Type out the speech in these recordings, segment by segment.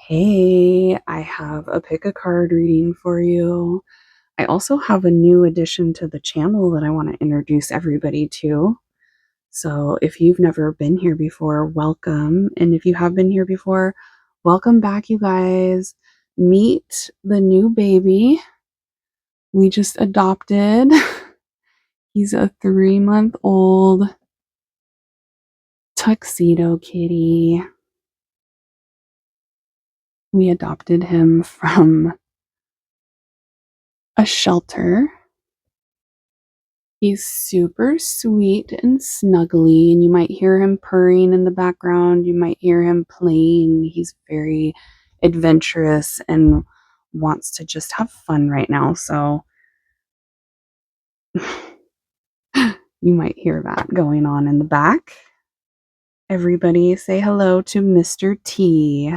Hey, I have a pick a card reading for you. I also have a new addition to the channel that I want to introduce everybody to. So if you've never been here before, welcome. And if you have been here before, welcome back, you guys. Meet the new baby we just adopted. He's a 3-month-old tuxedo kitty. We adopted him from a shelter. He's super sweet and snuggly, and you might hear him purring in the background. You might hear him playing. He's very adventurous and wants to just have fun right now. So you might hear that going on in the back. Everybody say hello to Mr. T.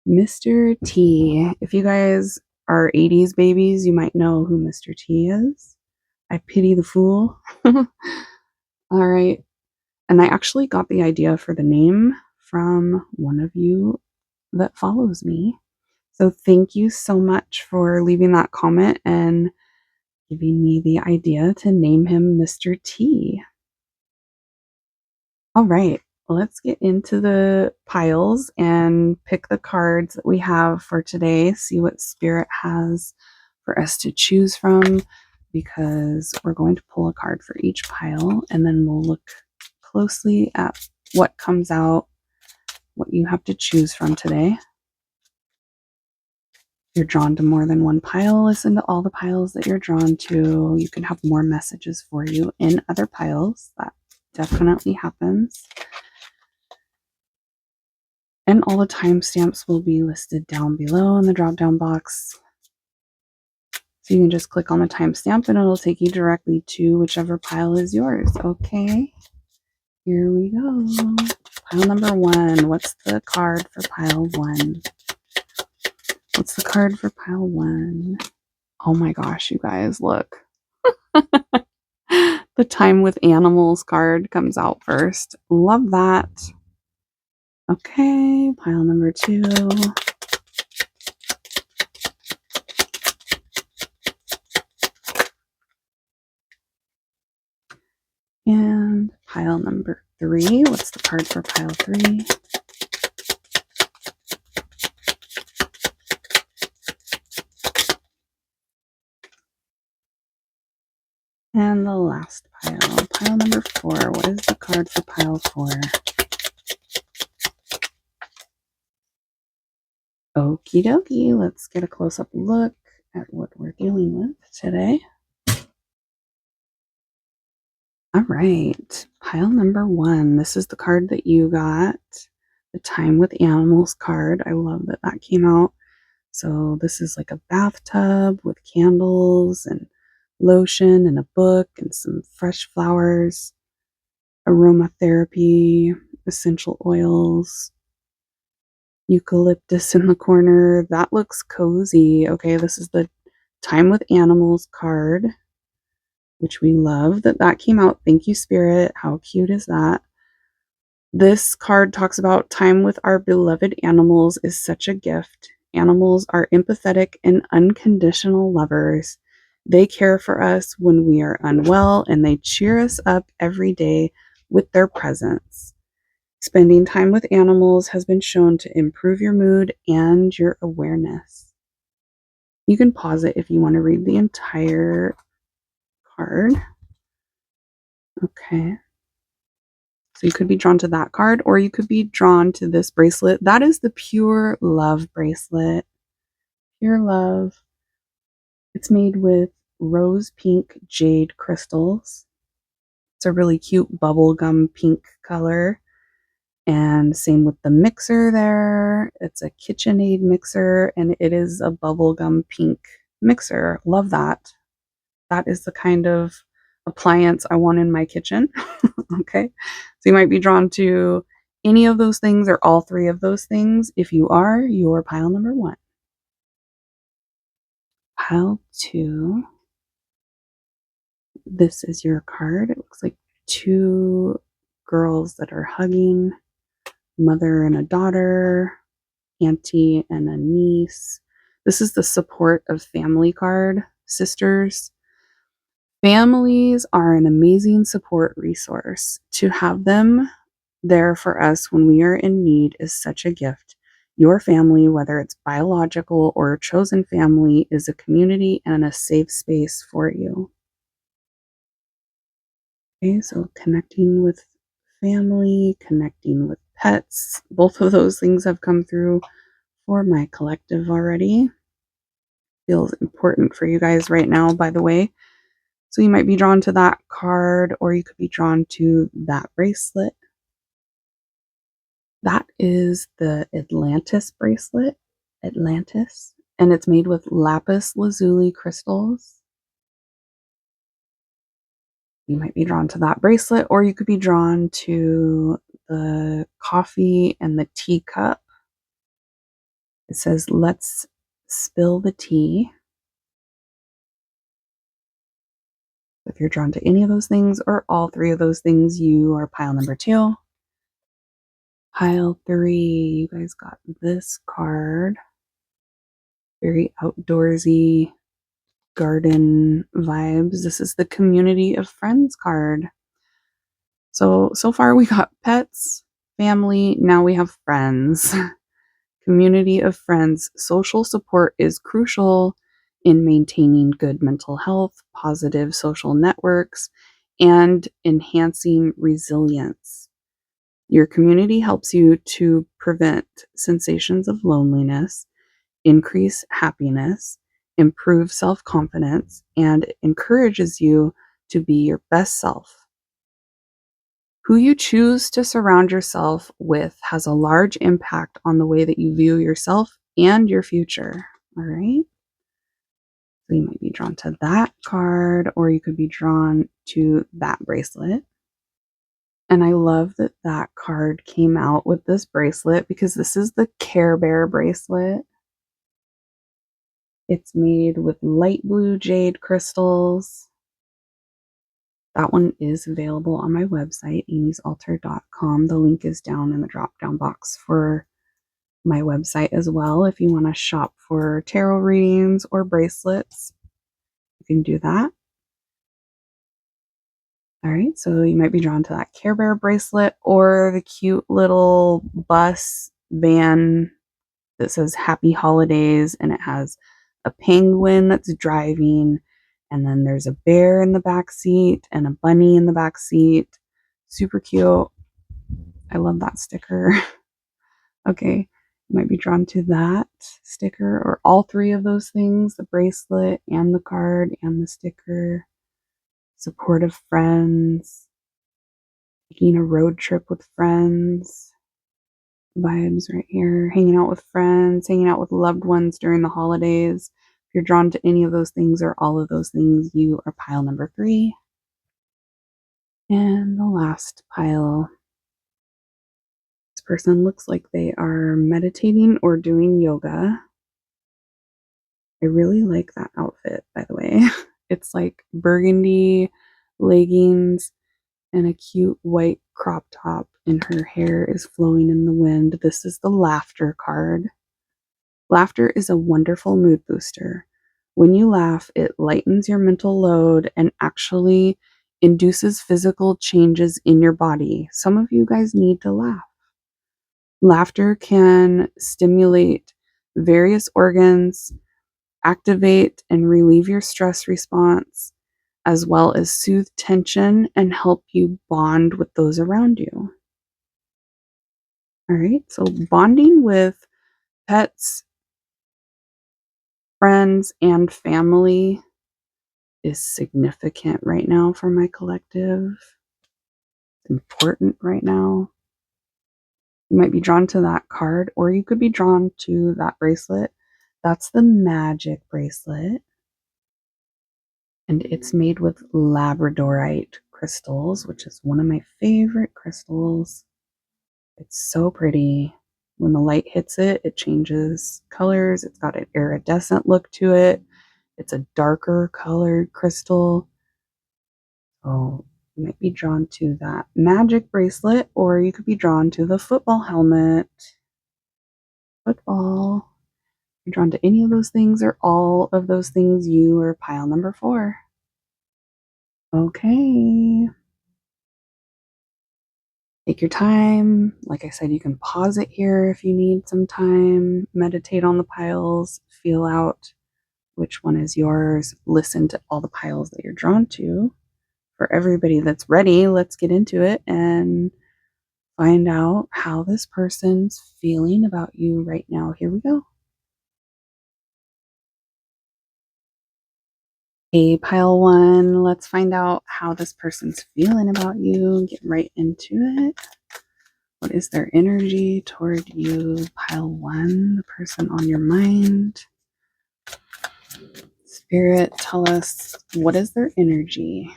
Mr. T. If you guys are 80s babies, you might know who Mr. T is. I pity the fool. All right. And I actually got the idea for the name from one of you that follows me. So thank you so much for leaving that comment and giving me the idea to name him Mr. T. All right, let's get into the piles and pick the cards that we have for today, see what Spirit has for us to choose from, because we're going to pull a card for each pile and then we'll look closely at what comes out, what you have to choose from today. If you're drawn to more than one pile, listen to all the piles that you're drawn to. You can have more messages for you in other piles. That definitely happens. And all the timestamps will be listed down below in the drop down box. So you can just click on the timestamp and it'll take you directly to whichever pile is yours. Okay, here we go. Pile number 1. What's the card for pile 1? What's the card for pile 1? Oh my gosh, you guys, look. The Time with Animals card comes out first. Love that. Okay, pile number 2. And pile number 3. What's the card for pile 3? And the last pile, pile number 4. What is the card for pile 4? Okie dokie, let's get a close-up look at what we're dealing with today. All right, pile number 1. This is the card that you got, the Time with Animals card. I love that that came out. So this is like a bathtub with candles and lotion and a book and some fresh flowers, aromatherapy, essential oils, eucalyptus in the corner. That looks cozy. Okay, this is the Time with Animals card, which we love that that came out. Thank you, Spirit. How cute is that? This card talks about time with our beloved animals is such a gift. Animals are empathetic and unconditional lovers. They care for us when we are unwell and they cheer us up every day with their presence. Spending time with animals has been shown to improve your mood and your awareness. You can pause it if you want to read the entire card. Okay. So you could be drawn to that card, or you could be drawn to this bracelet. That is the Pure Love bracelet. Pure Love. It's made with rose pink jade crystals. It's a really cute bubblegum pink color. And same with the mixer there. It's a KitchenAid mixer, and it is a bubblegum pink mixer. Love that. That is the kind of appliance I want in my kitchen. Okay. So you might be drawn to any of those things or all 3 of those things. If you are, you're pile number 1. Pile 2. This is your card. It looks like 2 girls that are hugging, mother and a daughter. auntie and a niece. This is the support of family card, sisters. Families are an amazing support resource. To have them there for us when we are in need is such a gift. Your family, whether it's biological or chosen family, is a community and a safe space for you. Okay, so connecting with family, connecting with pets, both of those things have come through for my collective already. Feels important for you guys right now, by the way. So you might be drawn to that card, or you could be drawn to that bracelet. That is the Atlantis bracelet, Atlantis, and it's made with lapis lazuli crystals. You might be drawn to that bracelet, or you could be drawn to the coffee and the teacup. It says, let's spill the tea. If you're drawn to any of those things or all three of those things, you are pile number 2. Pile 3, you guys got this card. Very outdoorsy garden vibes. This is the Community of Friends card. So far we got pets, family, now we have friends. Community of friends. Social support is crucial in maintaining good mental health, positive social networks, and enhancing resilience. Your community helps you to prevent sensations of loneliness, increase happiness, improve self confidence, and encourages you to be your best self. Who you choose to surround yourself with has a large impact on the way that you view yourself and your future. All right. So you might be drawn to that card, or you could be drawn to that bracelet. And I love that that card came out with this bracelet because this is the Care Bear bracelet. It's made with light blue jade crystals. That one is available on my website, amysaltar.com. The link is down in the drop down box for my website as well. If you want to shop for tarot readings or bracelets, you can do that. All right, so you might be drawn to that Care Bear bracelet or the cute little bus van that says Happy Holidays, and it has a penguin that's driving, and then there's a bear in the back seat and a bunny in the back seat. Super cute. I love that sticker. Okay, you might be drawn to that sticker or all three of those things, the bracelet and the card and the sticker. Supportive friends, taking a road trip with friends, vibes right here, hanging out with friends, hanging out with loved ones during the holidays. If you're drawn to any of those things or all of those things, you are pile number 3. And the last pile, this person looks like they are meditating or doing yoga. I really like that outfit, by the way. It's like burgundy leggings and a cute white crop top, and her hair is flowing in the wind. This is the laughter card. Laughter is a wonderful mood booster. When you laugh, it lightens your mental load and actually induces physical changes in your body. Some of you guys need to laugh. Laughter can stimulate various organs, activate and relieve your stress response, as well as soothe tension and help you bond with those around you. All right, so bonding with pets, friends, and family is significant right now for my collective. It's important right now. You might be drawn to that card, or you could be drawn to that bracelet. That's the magic bracelet. And it's made with labradorite crystals, which is one of my favorite crystals. It's so pretty. When the light hits it, it changes colors. It's got an iridescent look to it. It's a darker colored crystal. Oh, you might be drawn to that magic bracelet, or you could be drawn to the football helmet. football. You're drawn to any of those things or all of those things, you are pile number 4. Okay. Take your time. Like I said, you can pause it here if you need some time. Meditate on the piles. Feel out which one is yours. Listen to all the piles that you're drawn to. For everybody that's ready, let's get into it and find out how this person's feeling about you right now. Here we go. Hey, pile 1, let's find out how this person's feeling about you. Get right into it. What is their energy toward you? Pile 1, the person on your mind. Spirit, tell us, what is their energy?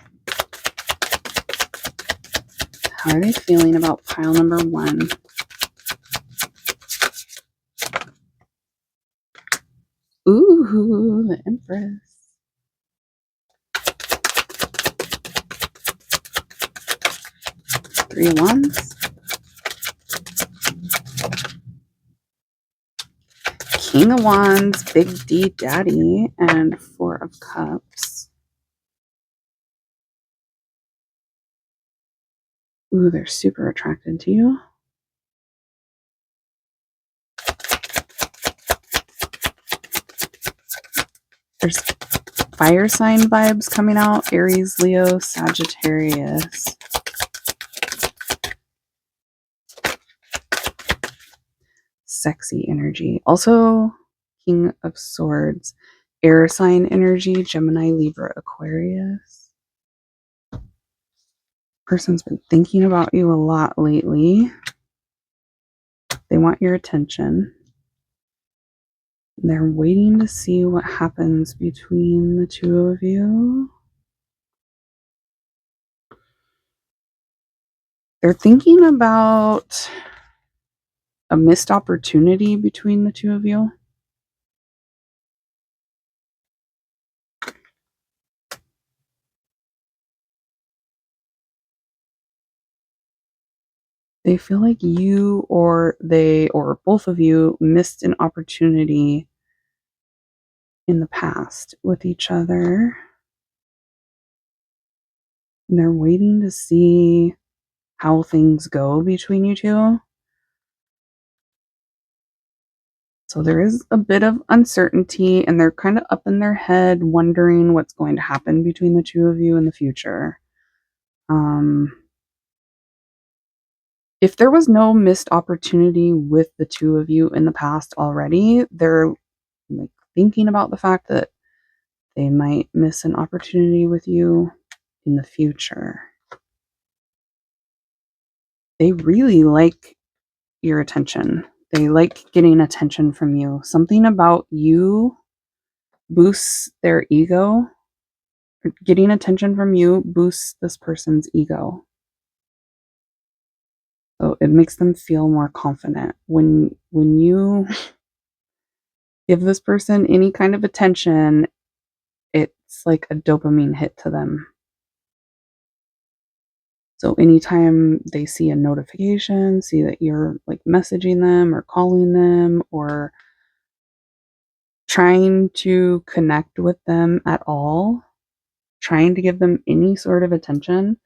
How are they feeling about pile number 1? Ooh, the Empress. 3 of Wands. King of Wands, Big D Daddy, and 4 of Cups. Ooh, they're super attracted to you. There's fire sign vibes coming out. Aries, Leo, Sagittarius. Sexy energy. Also, King of Swords. Air sign energy. Gemini, Libra, Aquarius. Person's been thinking about you a lot lately. They want your attention. They're waiting to see what happens between the 2 of you. They're thinking about a missed opportunity between the 2 of you. They feel like you or they or both of you missed an opportunity in the past with each other. And they're waiting to see how things go between you 2. So there is a bit of uncertainty, and they're kind of up in their head wondering what's going to happen between the 2 of you in the future. If there was no missed opportunity with the 2 of you in the past already, they're like thinking about the fact that they might miss an opportunity with you in the future. They really like your attention. They like getting attention from you. Something about you boosts their ego. Getting attention from you boosts this person's ego. So it makes them feel more confident. When you give this person any kind of attention, it's like a dopamine hit to them. So anytime they see a notification, see that you're like messaging them or calling them or trying to connect with them at all, trying to give them any sort of attention,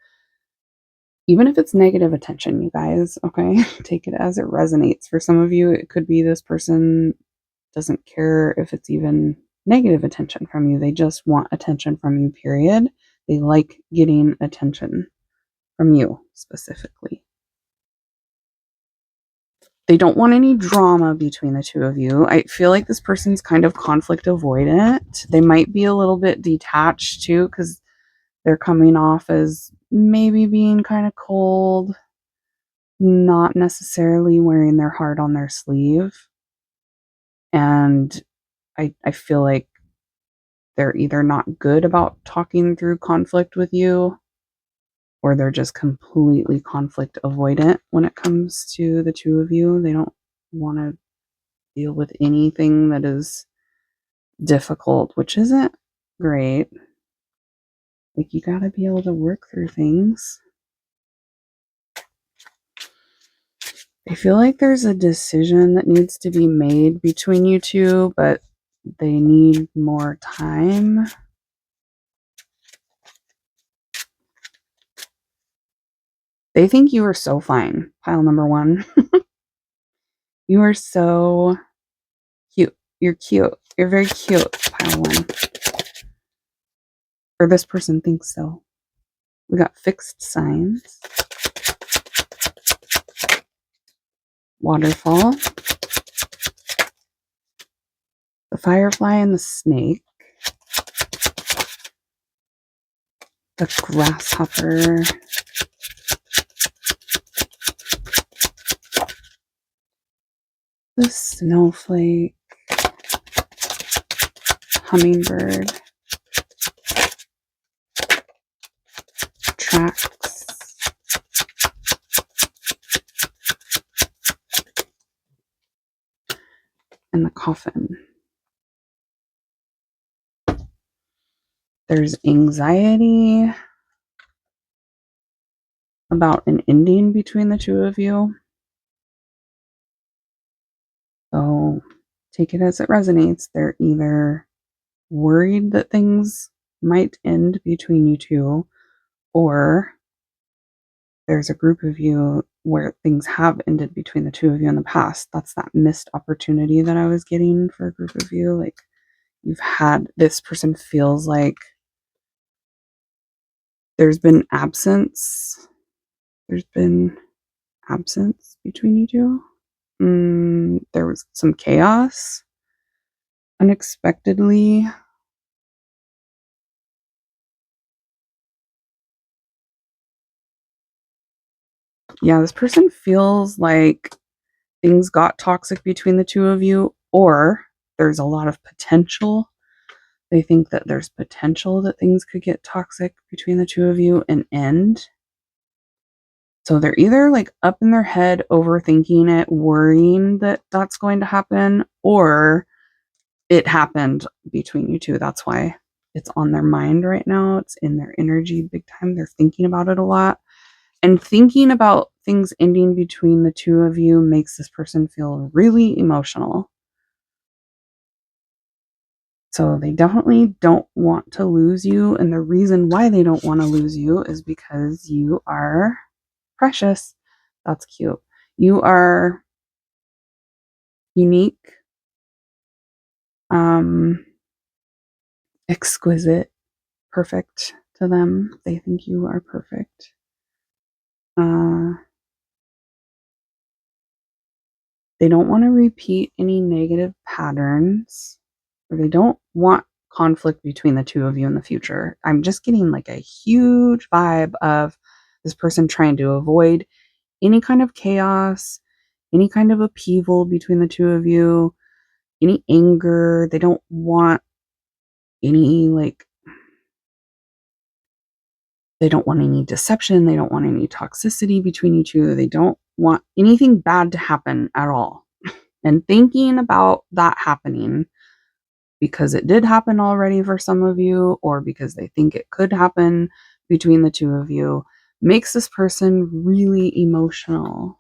even if it's negative attention, you guys, okay? Take it as it resonates. For some of you, it could be this person doesn't care if it's even negative attention from you. They just want attention from you, period. They like getting attention from you specifically. They don't want any drama between the 2 of you. I feel like this person's kind of conflict avoidant. They might be a little bit detached too, because they're coming off as maybe being kind of cold, not necessarily wearing their heart on their sleeve. And I feel like they're either not good about talking through conflict with you, or they're just completely conflict avoidant when it comes to the 2 of you. They don't want to deal with anything that is difficult, which isn't great. Like, you gotta be able to work through things. I feel like there's a decision that needs to be made between you two, but they need more time. They think you are so fine, pile number one. You are so cute. You're cute. You're very cute, pile one. Or this person thinks so. We got fixed signs. Waterfall. The firefly and the snake. The grasshopper. The snowflake. Hummingbird. Tracks. And the coffin. There's anxiety about an ending between the two of you. So take it as it resonates. They're either worried that things might end between you two, or there's a group of you where things have ended between the two of you in the past. That's that missed opportunity that I was getting for a group of you. Like, you've had, this person feels like there's been absence. There's been absence between you two. There was some chaos unexpectedly. Yeah, this person feels like things got toxic between the two of you, or there's a lot of potential. They think that there's potential that things could get toxic between the two of you and end. So they're either like up in their head, overthinking it, worrying that that's going to happen, or it happened between you two. That's why it's on their mind right now. It's in their energy big time. They're thinking about it a lot. And thinking about things ending between the two of you makes this person feel really emotional. So they definitely don't want to lose you. And the reason why they don't want to lose you is because you are precious. That's cute. You are unique, exquisite, perfect to them. They think you are perfect. They don't want to repeat any negative patterns, or they don't want conflict between the two of you in the future. I'm just getting like a huge vibe of this person trying to avoid any kind of chaos, any kind of upheaval between the two of you, any anger. They don't want any they don't want any deception. They don't want any toxicity between you two. They don't want anything bad to happen at all. And thinking about that happening, because it did happen already for some of you, or because they think it could happen between the two of you, makes this person really emotional.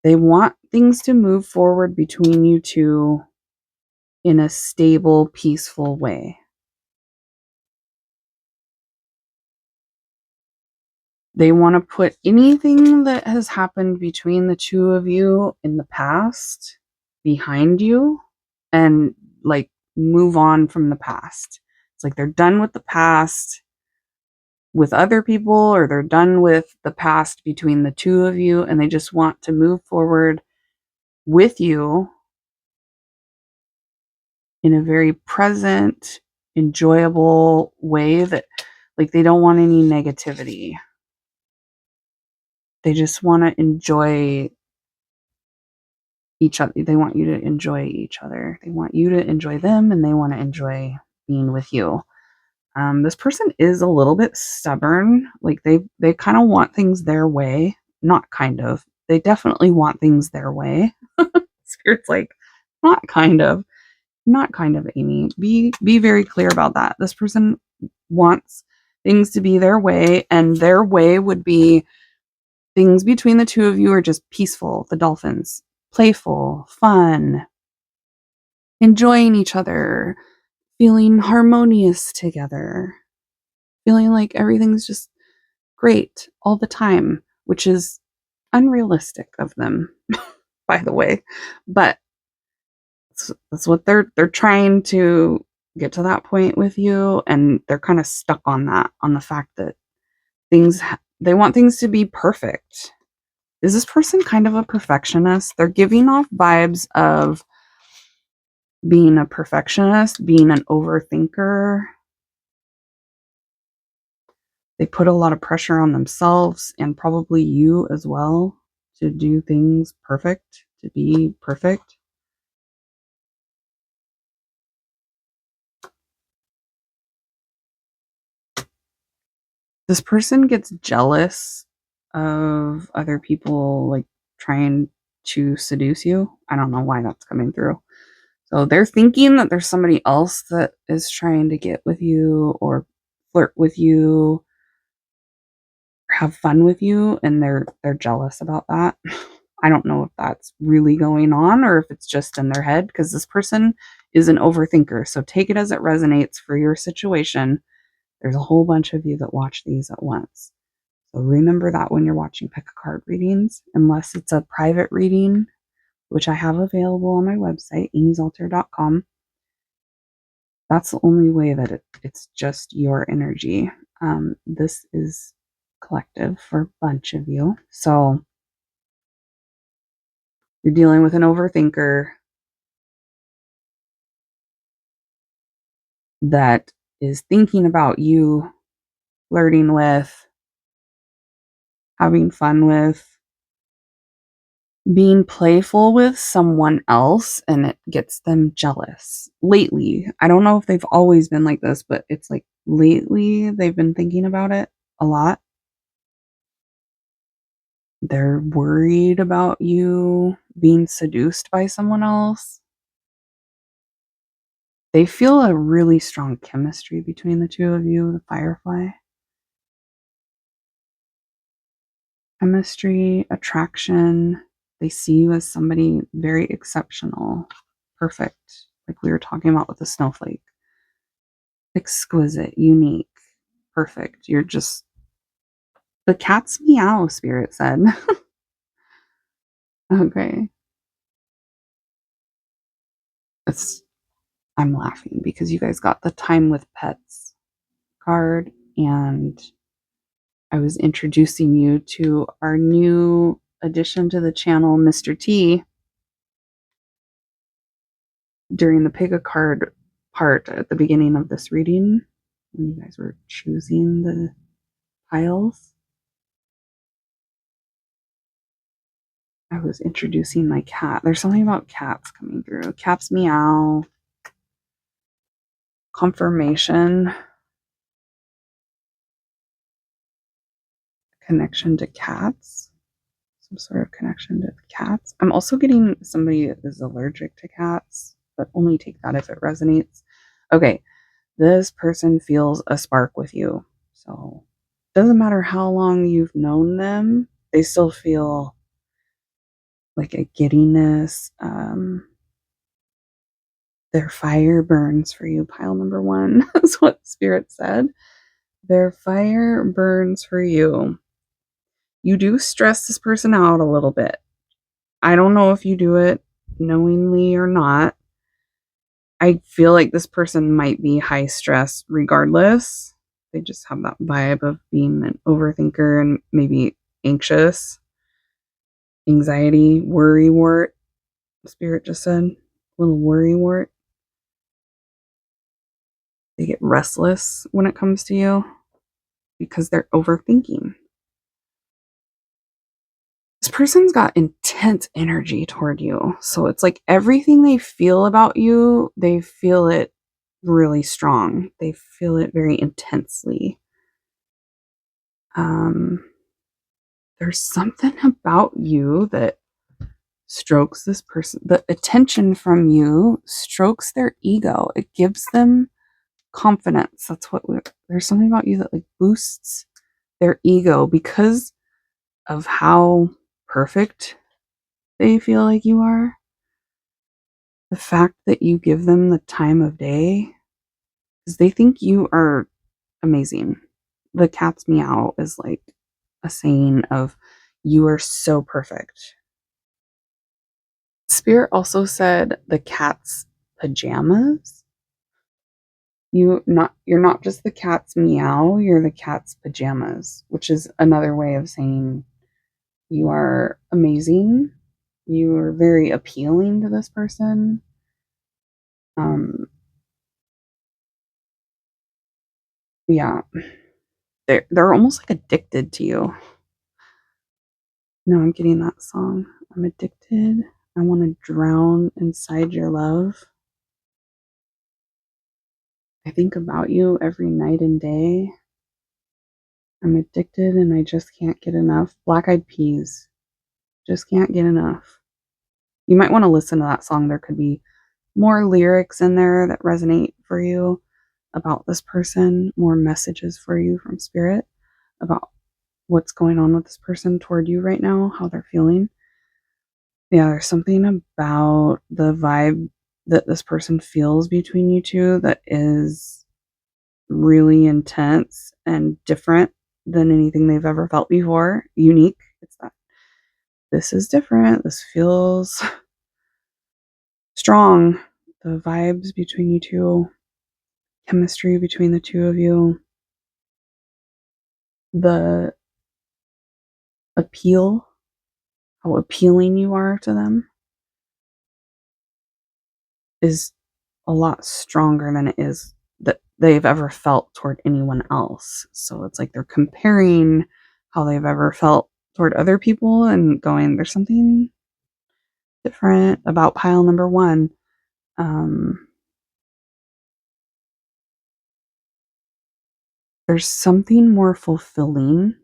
They want things to move forward between you two in a stable, peaceful way. They want to put anything that has happened between the two of you in the past behind you and like move on from the past. It's like they're done with the past with other people, or they're done with the past between the two of you, and they just want to move forward with you in a very present, enjoyable way, that like they don't want any negativity. They just want to enjoy each other. They want you to enjoy each other. They want you to enjoy them, and they want to enjoy being with you. This person is a little bit stubborn. Like they kind of want things their way. Not kind of. They definitely want things their way. Spirit's like, not kind of, Amy. Be very clear about that. This person wants things to be their way, and their way would be Things between the two of you are just peaceful. The dolphins, playful, fun, enjoying each other, feeling harmonious together, feeling like everything's just great all the time, which is unrealistic of them, by the way. But that's what they're trying to get to that point with you, and they're kind of stuck on that, on the fact that they want things to be perfect. Is this person kind of a perfectionist? They're giving off vibes of being a perfectionist, being an overthinker. They put a lot of pressure on themselves and probably you as well to do things perfect, to be perfect. This person gets jealous of other people like trying to seduce you. I don't know why that's coming through. So they're thinking that there's somebody else that is trying to get with you or flirt with you, or have fun with you, and they're jealous about that. I don't know if that's really going on or if it's just in their head, because this person is an overthinker. So take it as it resonates for your situation. There's a whole bunch of you that watch these at once. So remember that when you're watching pick a card readings, unless it's a private reading, which I have available on my website, amysalter.com. That's the only way that it's just your energy. This is collective for a bunch of you. So you're dealing with an overthinker that is thinking about you, flirting with, having fun with, being playful with someone else, and it gets them jealous. Lately, I don't know if they've always been like this, but it's like lately they've been thinking about it a lot. They're worried about you being seduced by someone else. They feel a really strong chemistry between the two of you, the Firefly. Chemistry, attraction. They see you as somebody very exceptional, perfect, like we were talking about with the snowflake. Exquisite, unique, perfect. You're just the cat's meow, Spirit said. Okay. I'm laughing because you guys got the time with pets card, and I was introducing you to our new addition to the channel, Mr. T, during the pick a card part at the beginning of this reading when you guys were choosing the piles. I was introducing my cat. There's something about cats coming through. Cats meow. Confirmation. Connection to cats. Some sort of connection to cats. I'm also getting somebody that is allergic to cats, but only take that if it resonates. Okay, this person feels a spark with you. So doesn't matter how long you've known them, they still feel like a giddiness. Their fire burns for you, pile number 1. That's what Spirit said. Their fire burns for you. You do stress this person out a little bit. I don't know if you do it knowingly or not. I feel like this person might be high stress regardless. They just have that vibe of being an overthinker and maybe anxious, anxiety, worry wart. Spirit just said, little worry wart. They get restless when it comes to you because they're overthinking. This person's got intense energy toward you. So it's like everything they feel about you, they feel it really strong. They feel it very intensely. There's something about you that strokes this person. The attention from you strokes their ego. It gives them confidence. That's what there's something about you that like boosts their ego because of how perfect they feel like you are. The fact that you give them the time of day, because they think you are amazing. The cat's meow is like a saying of, you are so perfect. Spirit also said the cat's pajamas. You're not just the cat's meow, you're the cat's pajamas, which is another way of saying you are amazing. You are very appealing to this person. Yeah, they're almost like addicted to you. No, I'm getting that song. I'm addicted. I want to drown inside your love. I think about you every night and day. I'm addicted and I just can't get enough. Black Eyed Peas. Just can't get enough. You might want to listen to that song. There could be more lyrics in there that resonate for you about this person, more messages for you from spirit about what's going on with this person toward you right now, how they're feeling. Yeah, there's something about the vibe that this person feels between you two that is really intense and different than anything they've ever felt before. Unique. It's that this is different. This feels strong. The vibes between you two, chemistry between the two of you, the appeal, how appealing you are to them is a lot stronger than it is that they've ever felt toward anyone else. So it's like they're comparing how they've ever felt toward other people and going, there's something different about pile number one. There's something more fulfilling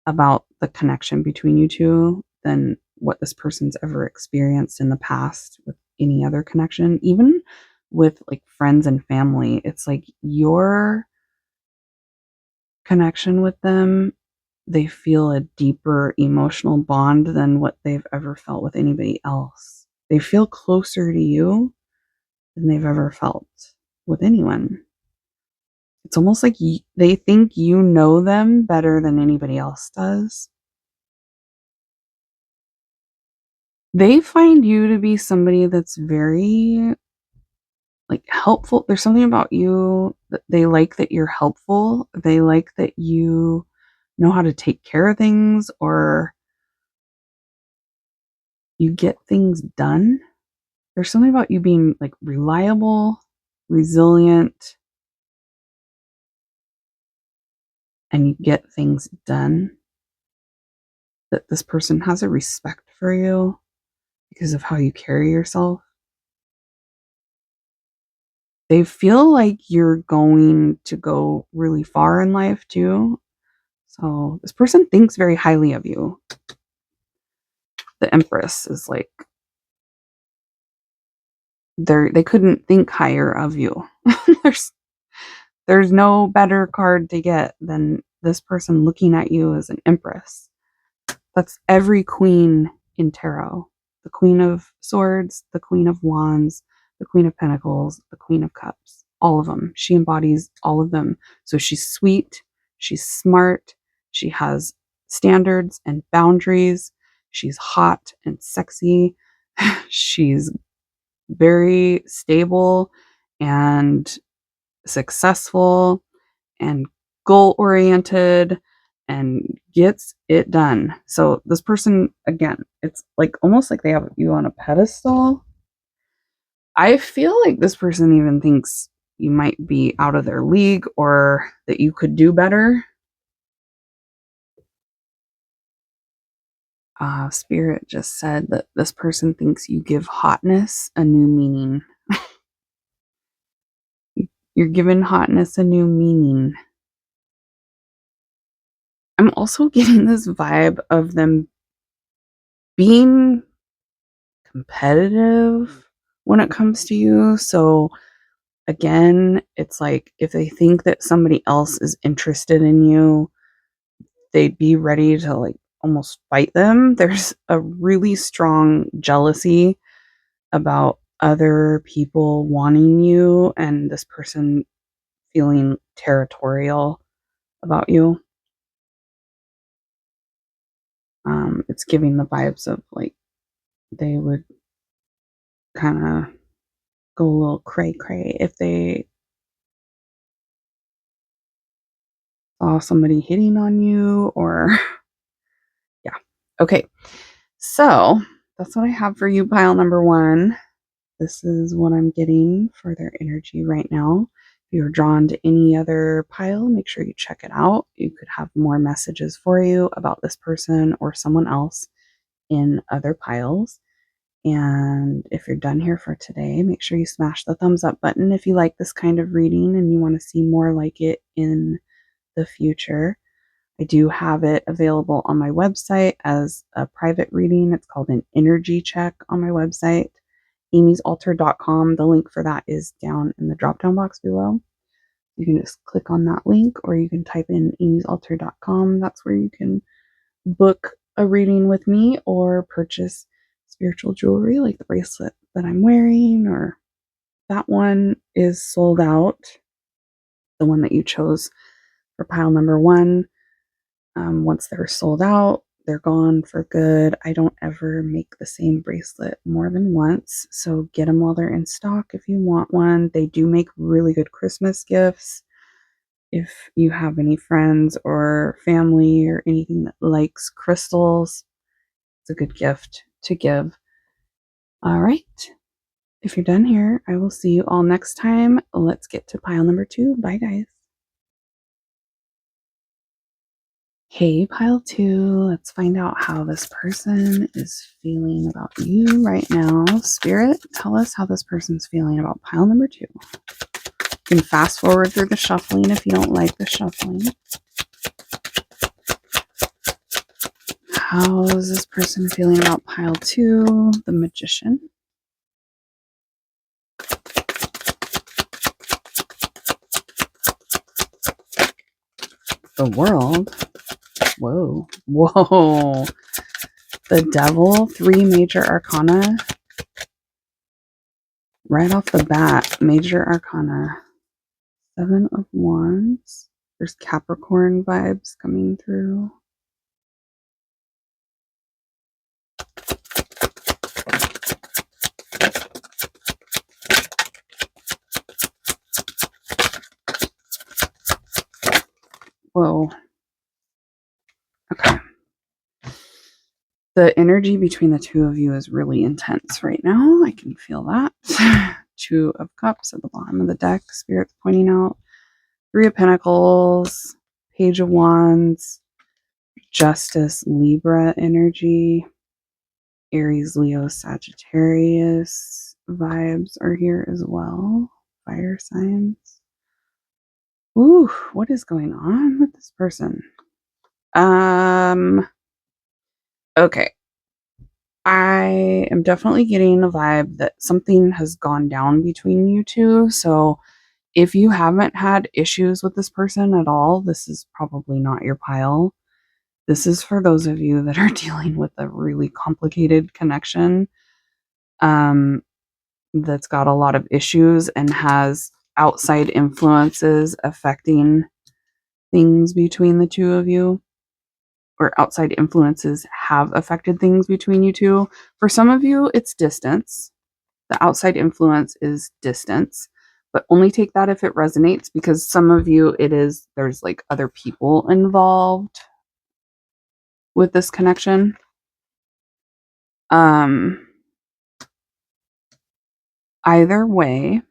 about the connection between you two than what this person's ever experienced in the past with any other connection, even with like friends and family. It's like your connection with them, they feel a deeper emotional bond than what they've ever felt with anybody else. They feel closer to you than they've ever felt with anyone. It's almost like they think you know them better than anybody else does. They find you to be somebody that's very like helpful. There's something about you that they like, that you're helpful. They like that you know how to take care of things, or you get things done. There's something about you being like reliable, resilient, and you get things done, that this person has a respect for you because of how you carry yourself. They feel like you're going to go really far in life too. So this person thinks very highly of you. The Empress is like, they couldn't think higher of you. there's there's no better card to get than this person looking at you as an Empress. That's every queen in tarot. The Queen of Swords, the Queen of Wands, the Queen of Pentacles, the Queen of Cups. All of them. She embodies all of them. So she's sweet, she's smart, she has standards and boundaries, she's hot and sexy, she's very stable and successful and goal oriented and gets it done. So this person, again, it's like almost like they have you on a pedestal. I feel like this person even thinks you might be out of their league or that you could do better. Spirit just said that this person thinks you give hotness a new meaning. You're giving hotness a new meaning. I'm also getting this vibe of them being competitive when it comes to you. So again, it's like if they think that somebody else is interested in you, they'd be ready to like almost fight them. There's a really strong jealousy about other people wanting you and this person feeling territorial about you. It's giving the vibes of like they would kind of go a little cray cray if they saw somebody hitting on you or yeah. Okay. So that's what I have for you, pile number one. This is what I'm getting for their energy right now. If you're drawn to any other pile, make sure you check it out. You could have more messages for you about this person or someone else in other piles. And if you're done here for today, make sure you smash the thumbs up button if you like this kind of reading and you want to see more like it in the future. I do have it available on my website as a private reading. It's called an energy check on my website, amysaltar.com. The link for that is down in the drop down box below. You can just click on that link or you can type in amysaltar.com. That's where you can book a reading with me or purchase spiritual jewelry like the bracelet that I'm wearing, or that one is sold out. The one that you chose for pile number one. Once they're sold out, they're gone for good. I don't ever make the same bracelet more than once, so get them while they're in stock if you want one. They do make really good Christmas gifts. If you have any friends or family or anything that likes crystals, it's a good gift to give. All right. If you're done here, I will see you all next time. Let's get to pile number two. Bye, guys. Hey, pile two. Let's find out how this person is feeling about you right now. Spirit, tell us how this person's feeling about pile number two. You can fast forward through the shuffling if you don't like the shuffling. How is this person feeling about pile two? The Magician. The World. Whoa. Whoa. The Devil. 3 major arcana. Right off the bat, major arcana. 7 of Wands. There's Capricorn vibes coming through. Whoa. Okay. The energy between the two of you is really intense right now. I can feel that. 2 of Cups at the bottom of the deck. Spirit's pointing out. 3 of Pentacles. Page of Wands. Justice, Libra energy. Aries, Leo, Sagittarius vibes are here as well. Fire signs. Ooh, what is going on with this person? Okay. I am definitely getting a vibe that something has gone down between you two. So if you haven't had issues with this person at all, this is probably not your pile. This is for those of you that are dealing with a really complicated connection that's got a lot of issues and has outside influences affecting things between the two of you, or outside influences have affected things between you two. For some of you, it's distance. The outside influence is distance, but only take that if it resonates, because some of you, there's like other people involved with this connection. Either way,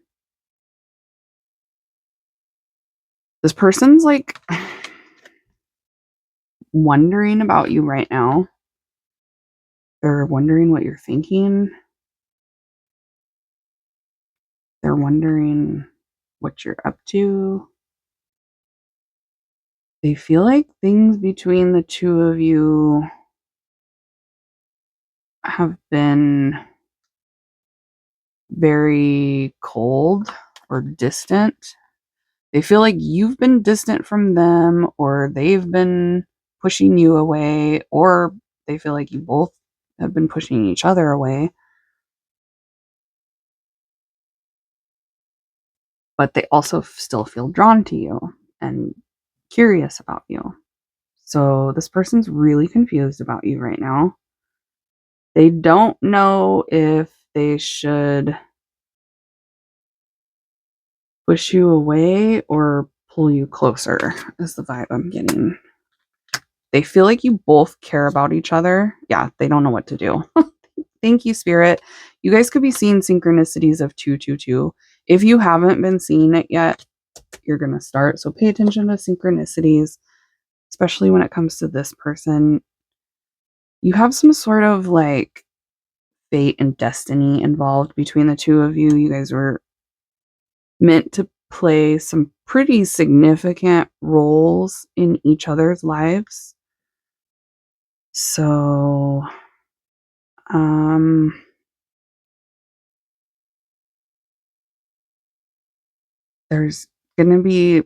this person's like wondering about you right now. They're wondering what you're thinking. They're wondering what you're up to. They feel like things between the two of you have been very cold or distant. They feel like you've been distant from them, or they've been pushing you away, or they feel like you both have been pushing each other away. But they also still feel drawn to you and curious about you. So this person's really confused about you right now. They don't know if they should push you away or pull you closer, is the vibe I'm getting. They feel like you both care about each other. Yeah, they don't know what to do. Thank you, Spirit. You guys could be seeing synchronicities of 222. If you haven't been seeing it yet, you're going to start. So pay attention to synchronicities, especially when it comes to this person. You have some sort of like fate and destiny involved between the two of you. You guys were meant to play some pretty significant roles in each other's lives. So, there's going to be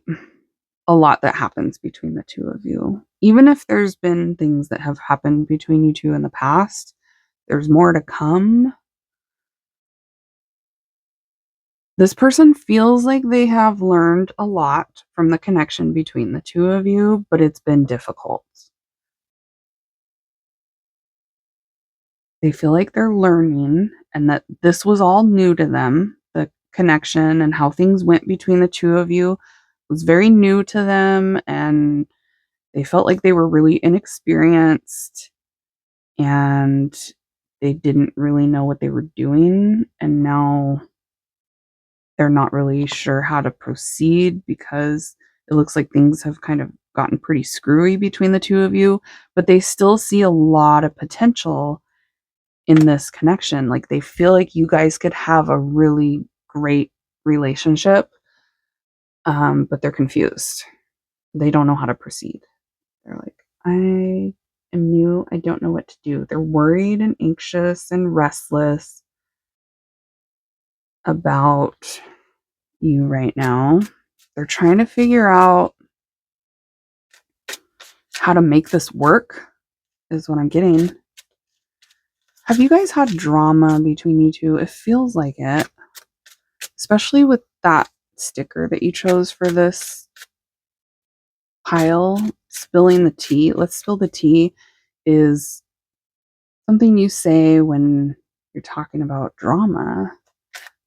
a lot that happens between the two of you. Even if there's been things that have happened between you two in the past, there's more to come. This person feels like they have learned a lot from the connection between the two of you, but it's been difficult. They feel like they're learning and that this was all new to them. The connection and how things went between the two of you was very new to them, and they felt like they were really inexperienced and they didn't really know what they were doing. And now they're not really sure how to proceed because it looks like things have kind of gotten pretty screwy between the two of you, but they still see a lot of potential in this connection. Like they feel like you guys could have a really great relationship, but they're confused. They don't know how to proceed. They're like, I am new. I don't know what to do. They're worried and anxious and restless about you right now. They're trying to figure out how to make this work, is what I'm getting. Have you guys had drama between you two? It feels like it, especially with that sticker that you chose for this pile. Spilling the tea. Let's spill the tea is something you say when you're talking about drama.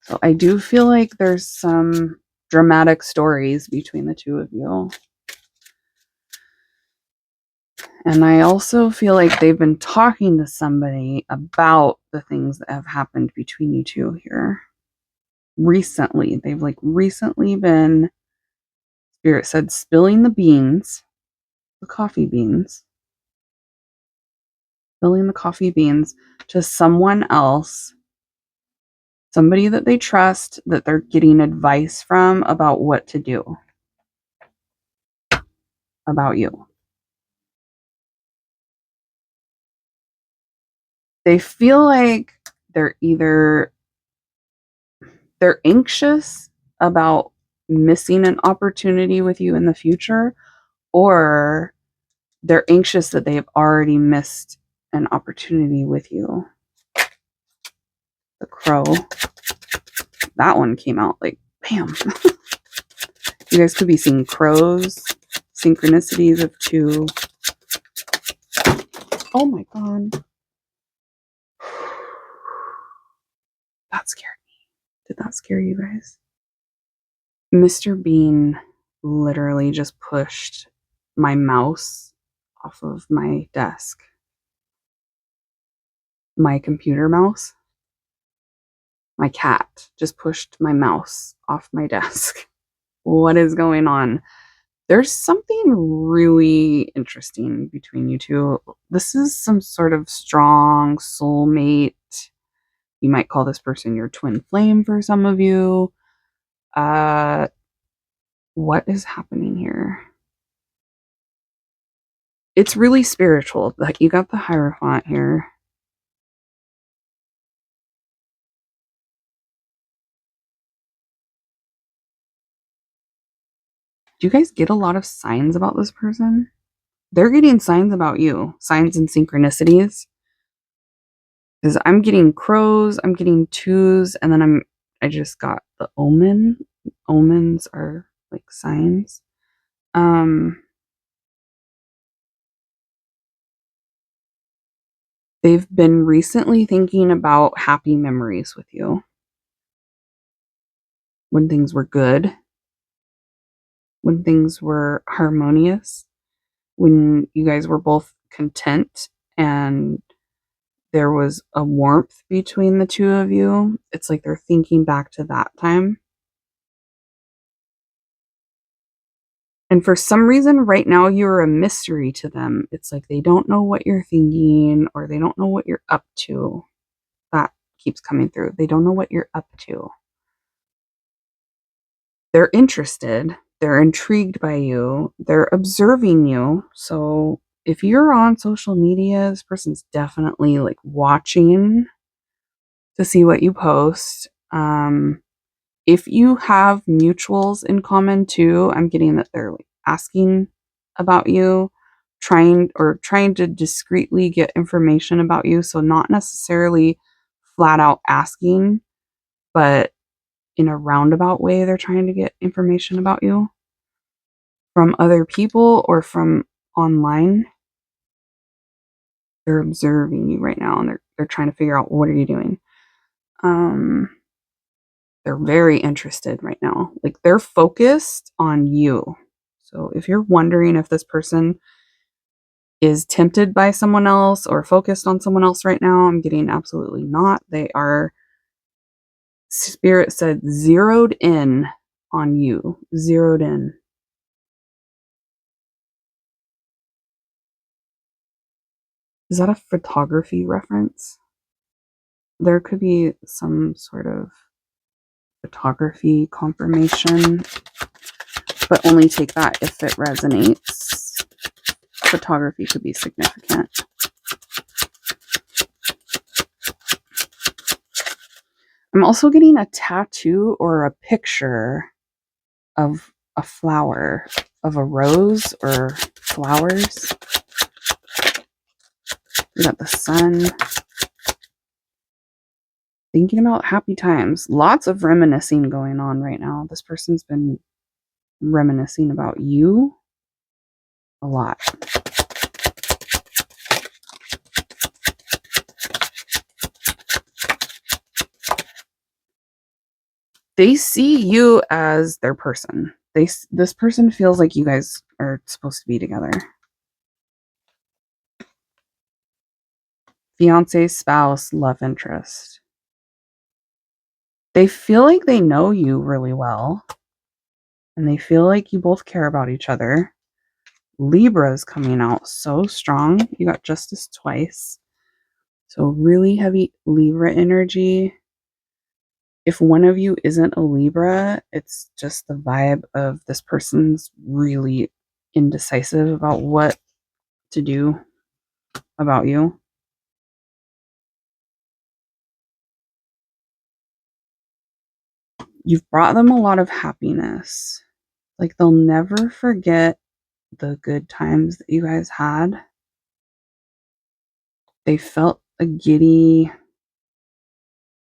So I do feel like there's some dramatic stories between the two of you. And I also feel like they've been talking to somebody about the things that have happened between you two here recently. They've like recently been, Spirit said, spilling the beans, the coffee beans, spilling the coffee beans to someone else, somebody that they trust, that they're getting advice from about what to do about you. They feel like they're anxious about missing an opportunity with you in the future, or they're anxious that they have already missed an opportunity with you. The crow. That one came out like bam. You guys could be seeing crows. Synchronicities of two. Oh my god. That scared me. Did that scare you guys? Mr. Bean literally just pushed my mouse off of my desk. My computer mouse. My cat just pushed my mouse off my desk. What is going on? There's something really interesting between you two. This is some sort of strong soulmate. You might call this person your twin flame for some of you. What is happening here? It's really spiritual. Like you got the Hierophant here. Do you guys get a lot of signs about this person? They're getting signs about you, signs and synchronicities. Because I'm getting crows, I'm getting twos, and then I just got the omen. Omens are like signs. They've been recently thinking about happy memories with you. When things were good, when things were harmonious, when you guys were both content and there was a warmth between the two of you. It's like they're thinking back to that time. And for some reason, right now, you're a mystery to them. It's like they don't know what you're thinking or they don't know what you're up to. That keeps coming through. They don't know what you're up to. They're interested. They're intrigued by you. They're observing you. So if you're on social media, this person's definitely like watching to see what you post. If you have mutuals in common too, I'm getting that they're like asking about you, trying to discreetly get information about you. So not necessarily flat out asking, but in a roundabout way, they're trying to get information about you from other people or from online. They're observing you right now and they're trying to figure out what are you doing. They're very interested right now. Like they're focused on you. So if you're wondering if this person is tempted by someone else or focused on someone else right now, I'm getting absolutely not. They are, Spirit said, zeroed in on you. Zeroed in. Is that a photography reference? There could be some sort of photography confirmation, but only take that if it resonates. Photography could be significant. I'm also getting a tattoo or a picture of a flower, of a rose or flowers. We got the sun. Thinking about happy times. Lots of reminiscing going on right now. This person's been reminiscing about you a lot. They see you as their person. This person feels like you guys are supposed to be together. Fiance, spouse, love interest. They feel like they know you really well. And they feel like you both care about each other. Libra is coming out so strong. You got Justice twice. So really heavy Libra energy. If one of you isn't a Libra, it's just the vibe of this person's really indecisive about what to do about you. You've brought them a lot of happiness. Like they'll never forget the good times that you guys had. They felt a giddy,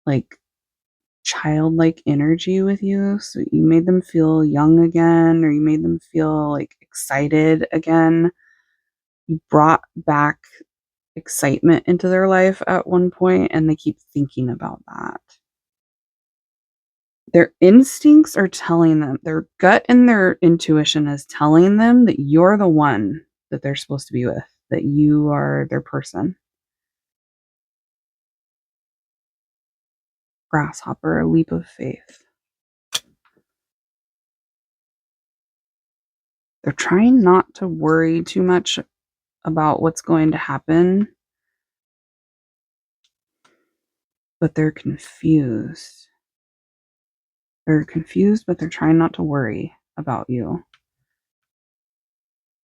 like childlike energy with you. So you made them feel young again, or you made them feel like excited again. You brought back excitement into their life at one point, and they keep thinking about that. Their instincts are telling them, their gut and their intuition is telling them that you're the one that they're supposed to be with, that you are their person. Grasshopper, a leap of faith. They're trying not to worry too much about what's going to happen, but they're confused. They're confused, but they're trying not to worry about you.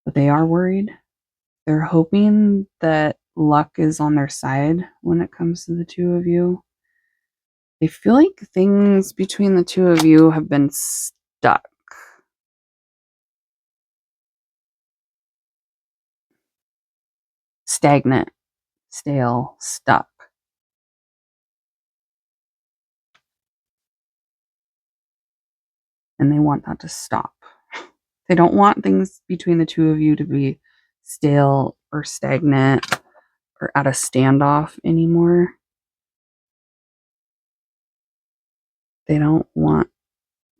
But they are worried. They're hoping that luck is on their side when it comes to the two of you. They feel like things between the two of you have been stuck. stagnant, stale, stuck. And they want that to stop. They don't want things between the two of you to be stale or stagnant or at a standoff anymore. They don't want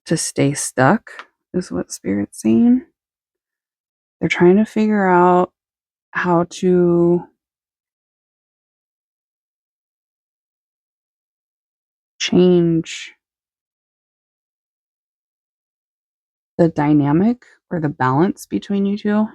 to stay stuck, is what Spirit's saying. They're trying to figure out how to change the dynamic or the balance between you two.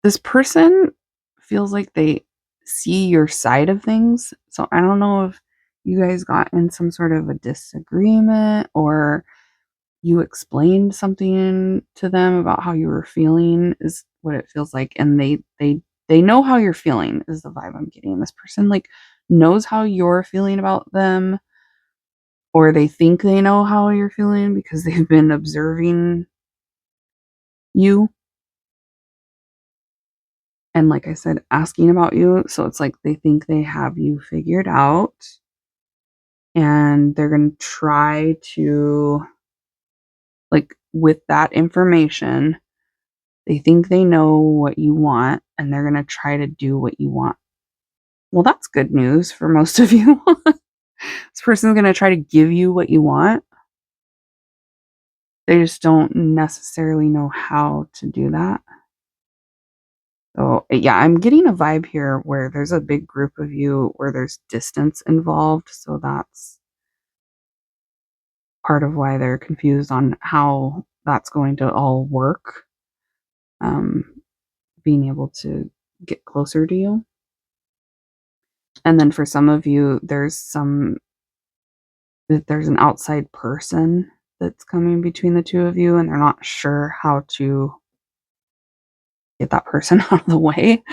This person feels like they see your side of things. So I don't know if you guys got in some sort of a disagreement or you explained something to them about how you were feeling is what it feels like, and they know how you're feeling is the vibe I'm getting. This person like knows how you're feeling about them, or they think they know how you're feeling because they've been observing you and, like I said, asking about you. So it's like they think they have you figured out, and they're going to try to, like, with that information, they think they know what you want, and they're going to try to do what you want. Well, that's good news for most of you. This person's going to try to give you what you want. They just don't necessarily know how to do that. So, yeah, I'm getting a vibe here where there's a big group of you where there's distance involved. So that's part of why they're confused on how that's going to all work. Being able to get closer to you. And then for some of you, there's an outside person that's coming between the two of you, and they're not sure how to get that person out of the way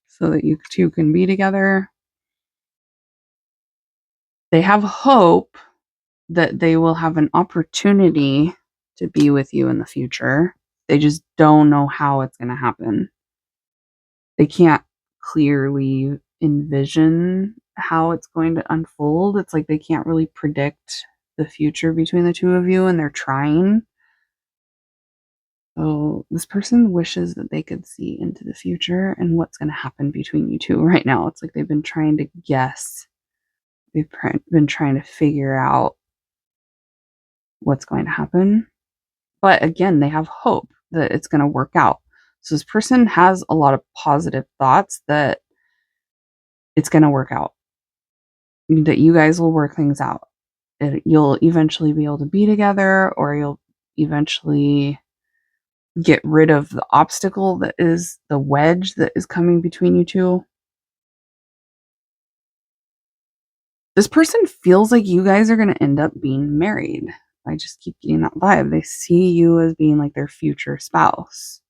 so that you two can be together. They have hope that they will have an opportunity to be with you in the future. They just don't know how it's going to happen. They can't clearly envision how it's going to unfold. It's like they can't really predict the future between the two of you, and they're trying. So this person wishes that they could see into the future and what's going to happen between you two right now. It's like they've been trying to guess. They've been trying to figure out what's going to happen. But again, they have hope that it's going to work out. So this person has a lot of positive thoughts that it's going to work out, that you guys will work things out. You'll eventually be able to be together, or you'll eventually get rid of the obstacle that is the wedge that is coming between you two. This person feels like you guys are going to end up being married. I just keep getting that vibe. They see you as being like their future spouse,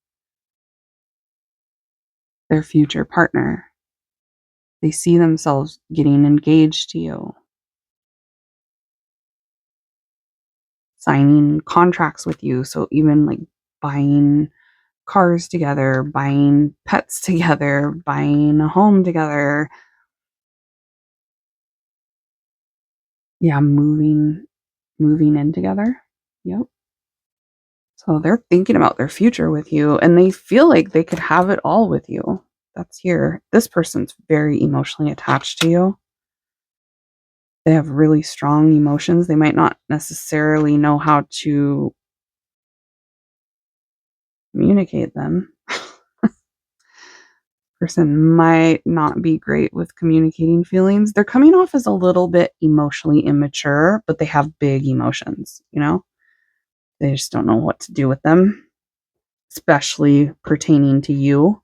their future partner. They see themselves getting engaged to you, signing contracts with you. So even like buying cars together, buying pets together, buying a home together. Yeah, moving in together. Yep. So they're thinking about their future with you, and they feel like they could have it all with you. That's here. This person's very emotionally attached to you. They have really strong emotions. They might not necessarily know how to communicate them. Person might not be great with communicating feelings. They're coming off as a little bit emotionally immature, but they have big emotions, you know? They just don't know what to do with them, especially pertaining to you.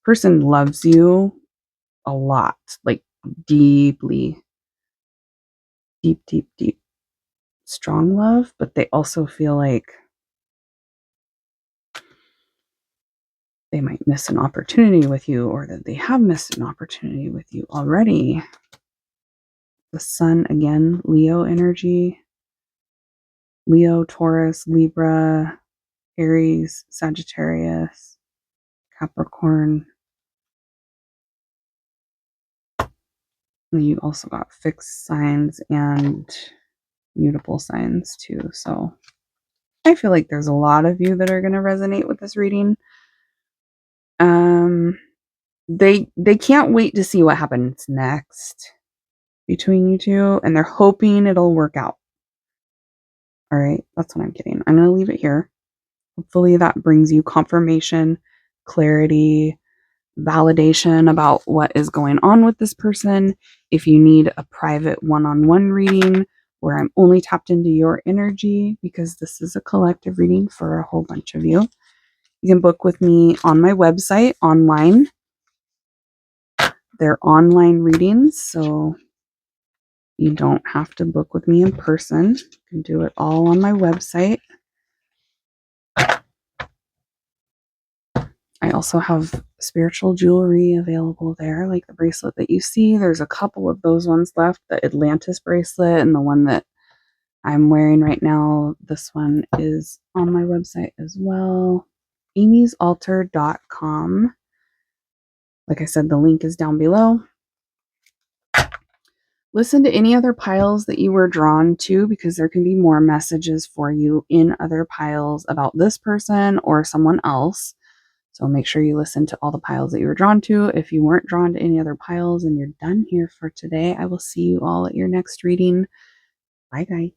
Person loves you a lot, like deeply, deep, strong love, but they also feel like they might miss an opportunity with you, or that they have missed an opportunity with you already. The sun, again, Leo energy. Leo, Taurus, Libra, Aries, Sagittarius, Capricorn. And you also got fixed signs and mutable signs too. So I feel like there's a lot of you that are going to resonate with this reading. They can't wait to see what happens next between you two, and they're hoping it'll work out. All right, that's what I'm getting. I'm going to leave it here. Hopefully that brings you confirmation, clarity, validation about what is going on with this person. If you need a private one-on-one reading where I'm only tapped into your energy, because this is a collective reading for a whole bunch of you, you can book with me on my website online. They're online readings, so you don't have to book with me in person. You can do it all on my website. I also have spiritual jewelry available there, like the bracelet that you see. There's a couple of those ones left, the Atlantis bracelet and the one that I'm wearing right now. This one is on my website as well, amysaltar.com. Like I said, the link is down below. Listen to any other piles that you were drawn to, because there can be more messages for you in other piles about this person or someone else. So make sure you listen to all the piles that you were drawn to. If you weren't drawn to any other piles and you're done here for today, I will see you all at your next reading. Bye, guys.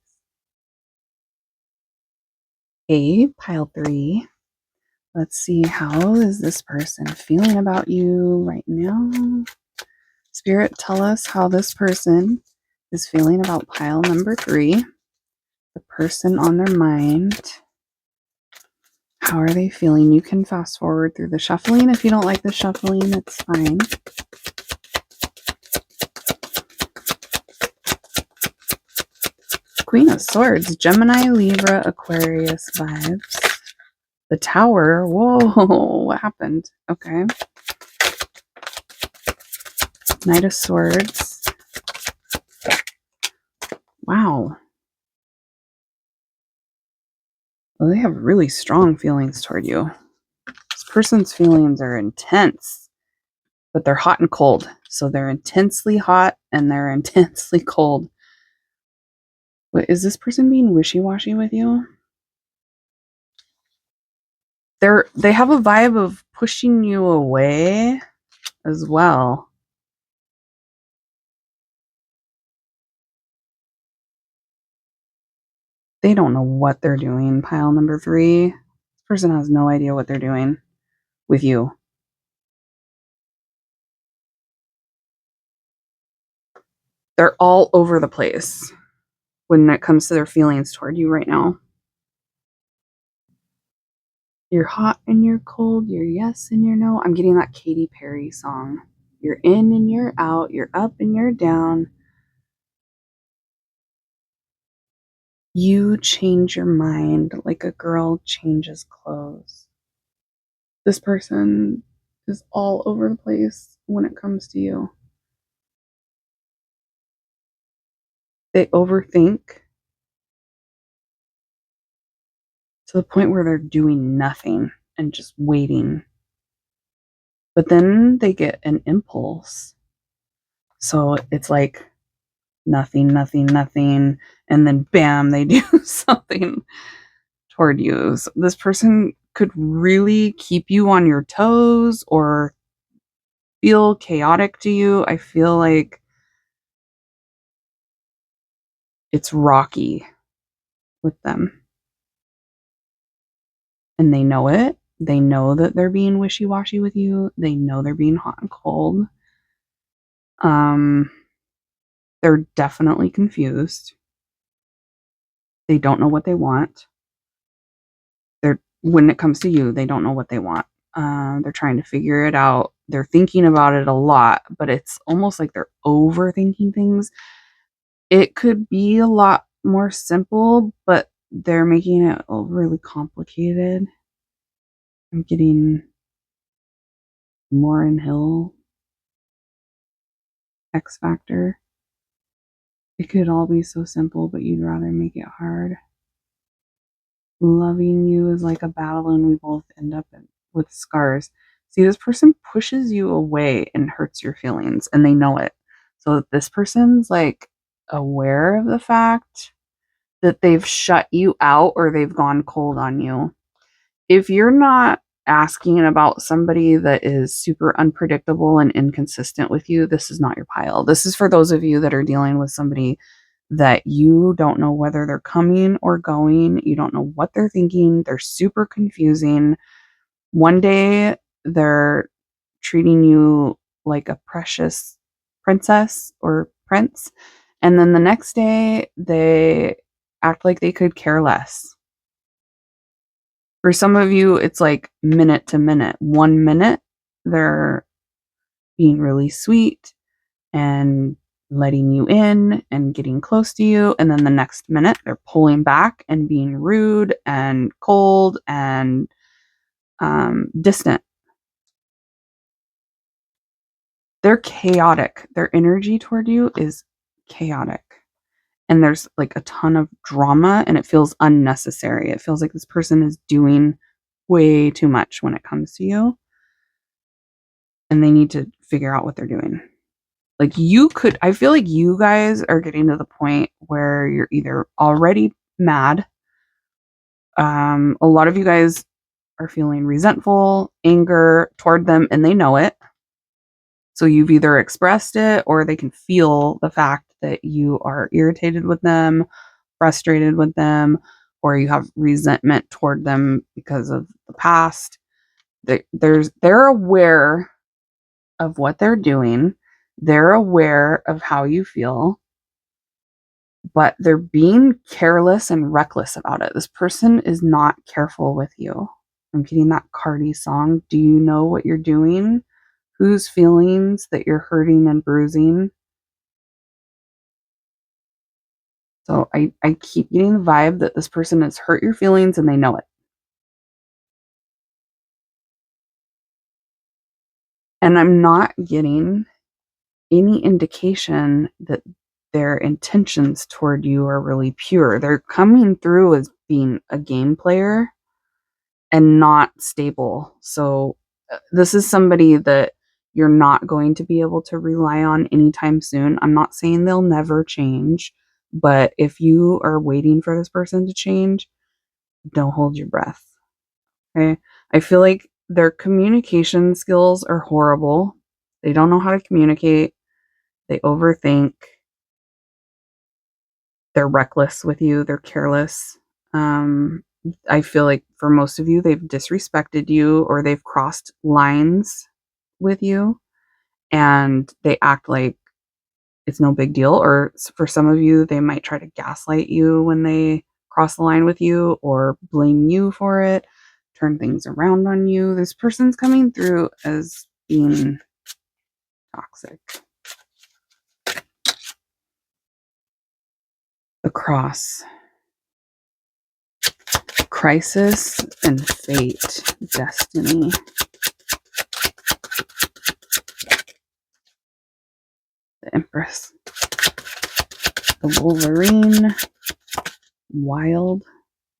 Hey, pile 3. Let's see, how is this person feeling about you right now? Spirit, tell us how this person is feeling about pile number 3. The person on their mind. How are they feeling? You can fast forward through the shuffling. If you don't like the shuffling, it's fine. Queen of Swords, Gemini, Libra, Aquarius vibes. The Tower. Whoa, what happened? Okay. Knight of Swords. Wow. Well, they have really strong feelings toward you. This person's feelings are intense, but they're hot and cold. So they're intensely hot and they're intensely cold. But is this person being wishy-washy with you? They have a vibe of pushing you away as well. They don't know what they're doing, pile number 3. This person has no idea what they're doing with you. They're all over the place when it comes to their feelings toward you right now. You're hot and you're cold, you're yes and you're no. I'm getting that Katy Perry song. You're in and you're out, you're up and you're down. You change your mind like a girl changes clothes. This person is all over the place when it comes to you. They overthink to the point where they're doing nothing and just waiting. But then they get an impulse. So it's like nothing, nothing, nothing. And then bam, they do something toward you. So this person could really keep you on your toes or feel chaotic to you. I feel like it's rocky with them. And they know it. They know that they're being wishy-washy with you. They know they're being hot and cold. They're definitely confused. They don't know what they want. When it comes to you, they don't know what they want. They're trying to figure it out. They're thinking about it a lot, but it's almost like they're overthinking things. It could be a lot more simple, but they're making it really complicated. I'm getting Lauryn Hill, X Factor. It could all be so simple, but you'd rather make it hard. Loving you is like a battle and we both end up with scars. See, this person pushes you away and hurts your feelings and they know it. So this person's like aware of the fact that they've shut you out or they've gone cold on you. If you're not asking about somebody that is super unpredictable and inconsistent with you, this is not your pile. This is for those of you that are dealing with somebody that you don't know whether they're coming or going. You don't know what they're thinking. They're super confusing. One day they're treating you like a precious princess or prince. And then the next day they act like they could care less. For some of you, it's like minute to minute. 1 minute, they're being really sweet and letting you in and getting close to you. And then the next minute, they're pulling back and being rude and cold and distant. They're chaotic. Their energy toward you is chaotic. And there's like a ton of drama and it feels unnecessary. It feels like this person is doing way too much when it comes to you. And they need to figure out what they're doing. Like I feel like you guys are getting to the point where you're either already mad. A lot of you guys are feeling resentful, anger toward them, and they know it. So you've either expressed it or they can feel the fact that you are irritated with them, frustrated with them, or you have resentment toward them because of the past. They're aware of what they're doing. They're aware of how you feel, but they're being careless and reckless about it. This person is not careful with you. I'm getting that Cardi song. Do you know what you're doing? Whose feelings that you're hurting and bruising? So I keep getting the vibe that this person has hurt your feelings and they know it. And I'm not getting any indication that their intentions toward you are really pure. They're coming through as being a game player and not stable. So this is somebody that you're not going to be able to rely on anytime soon. I'm not saying they'll never change, but if you are waiting for this person to change, don't hold your breath. Okay? I feel like their communication skills are horrible. They don't know how to communicate. They overthink. They're reckless with you. They're careless. I feel like for most of you, they've disrespected you or they've crossed lines with you and they act like it's no big deal. Or for some of you, they might try to gaslight you when they cross the line with you or blame you for it, turn things around on you. This person's coming through as being toxic. The cross. Crisis and fate. Destiny. The Empress. The Wolverine. Wild.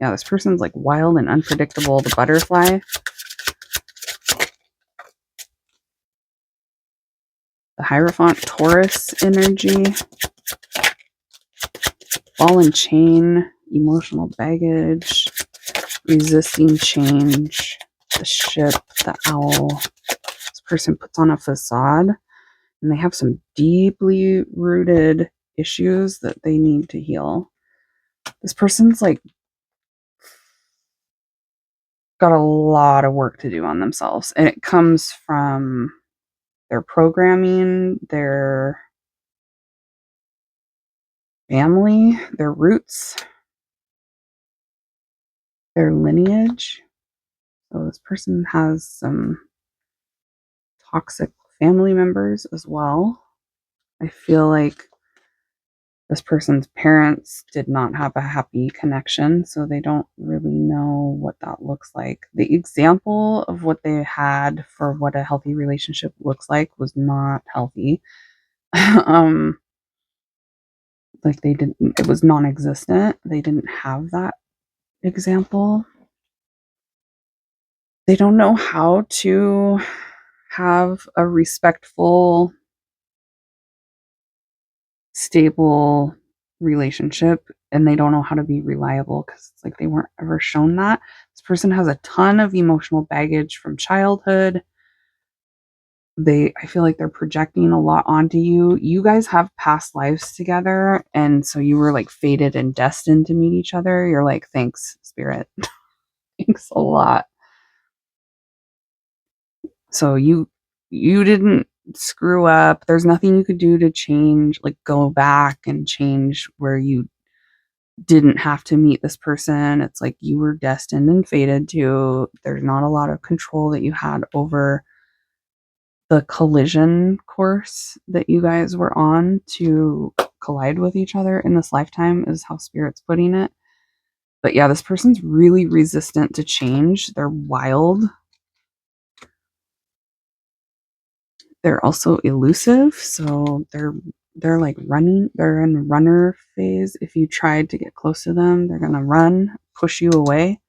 Yeah, this person's like wild and unpredictable. The Butterfly. The Hierophant. Taurus energy. Ball and chain. Emotional baggage. Resisting change. The Ship. The Owl. This person puts on a facade and they have some deeply rooted issues that they need to heal. This person's like got a lot of work to do on themselves, and it comes from their programming, their family, their roots, their lineage. So this person has some toxic family members as well. I feel like this person's parents did not have a happy connection, so they don't really know what that looks like. The example of what they had for what a healthy relationship looks like was not healthy. Like it was non-existent. They didn't have that example. They don't know how to have a respectful, stable relationship, and they don't know how to be reliable because it's like they weren't ever shown that. This person has a ton of emotional baggage from childhood. I feel like they're projecting a lot onto you. You guys have past lives together, and so you were like fated and destined to meet each other. You're like, thanks, spirit. Thanks a lot. So you didn't screw up. There's nothing you could do to change, like go back and change where you didn't have to meet this person. It's like you were destined and fated to. There's not a lot of control that you had over the collision course that you guys were on to collide with each other in this lifetime, is how spirit's putting it. But yeah, this person's really resistant to change. They're wild. They're also elusive, so they're like running. They're in runner phase. If you tried to get close to them, they're gonna run, push you away.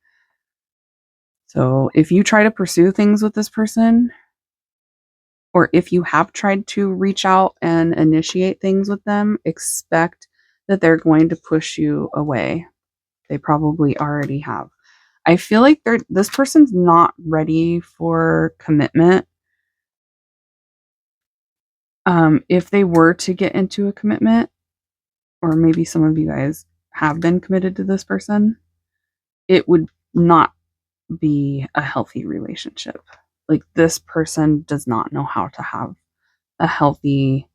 So if you try to pursue things with this person, or if you have tried to reach out and initiate things with them, expect that they're going to push you away. They probably already have. I feel like this person's not ready for commitment. If they were to get into a commitment, or maybe some of you guys have been committed to this person, it would not be a healthy relationship. Like, this person does not know how to have a healthy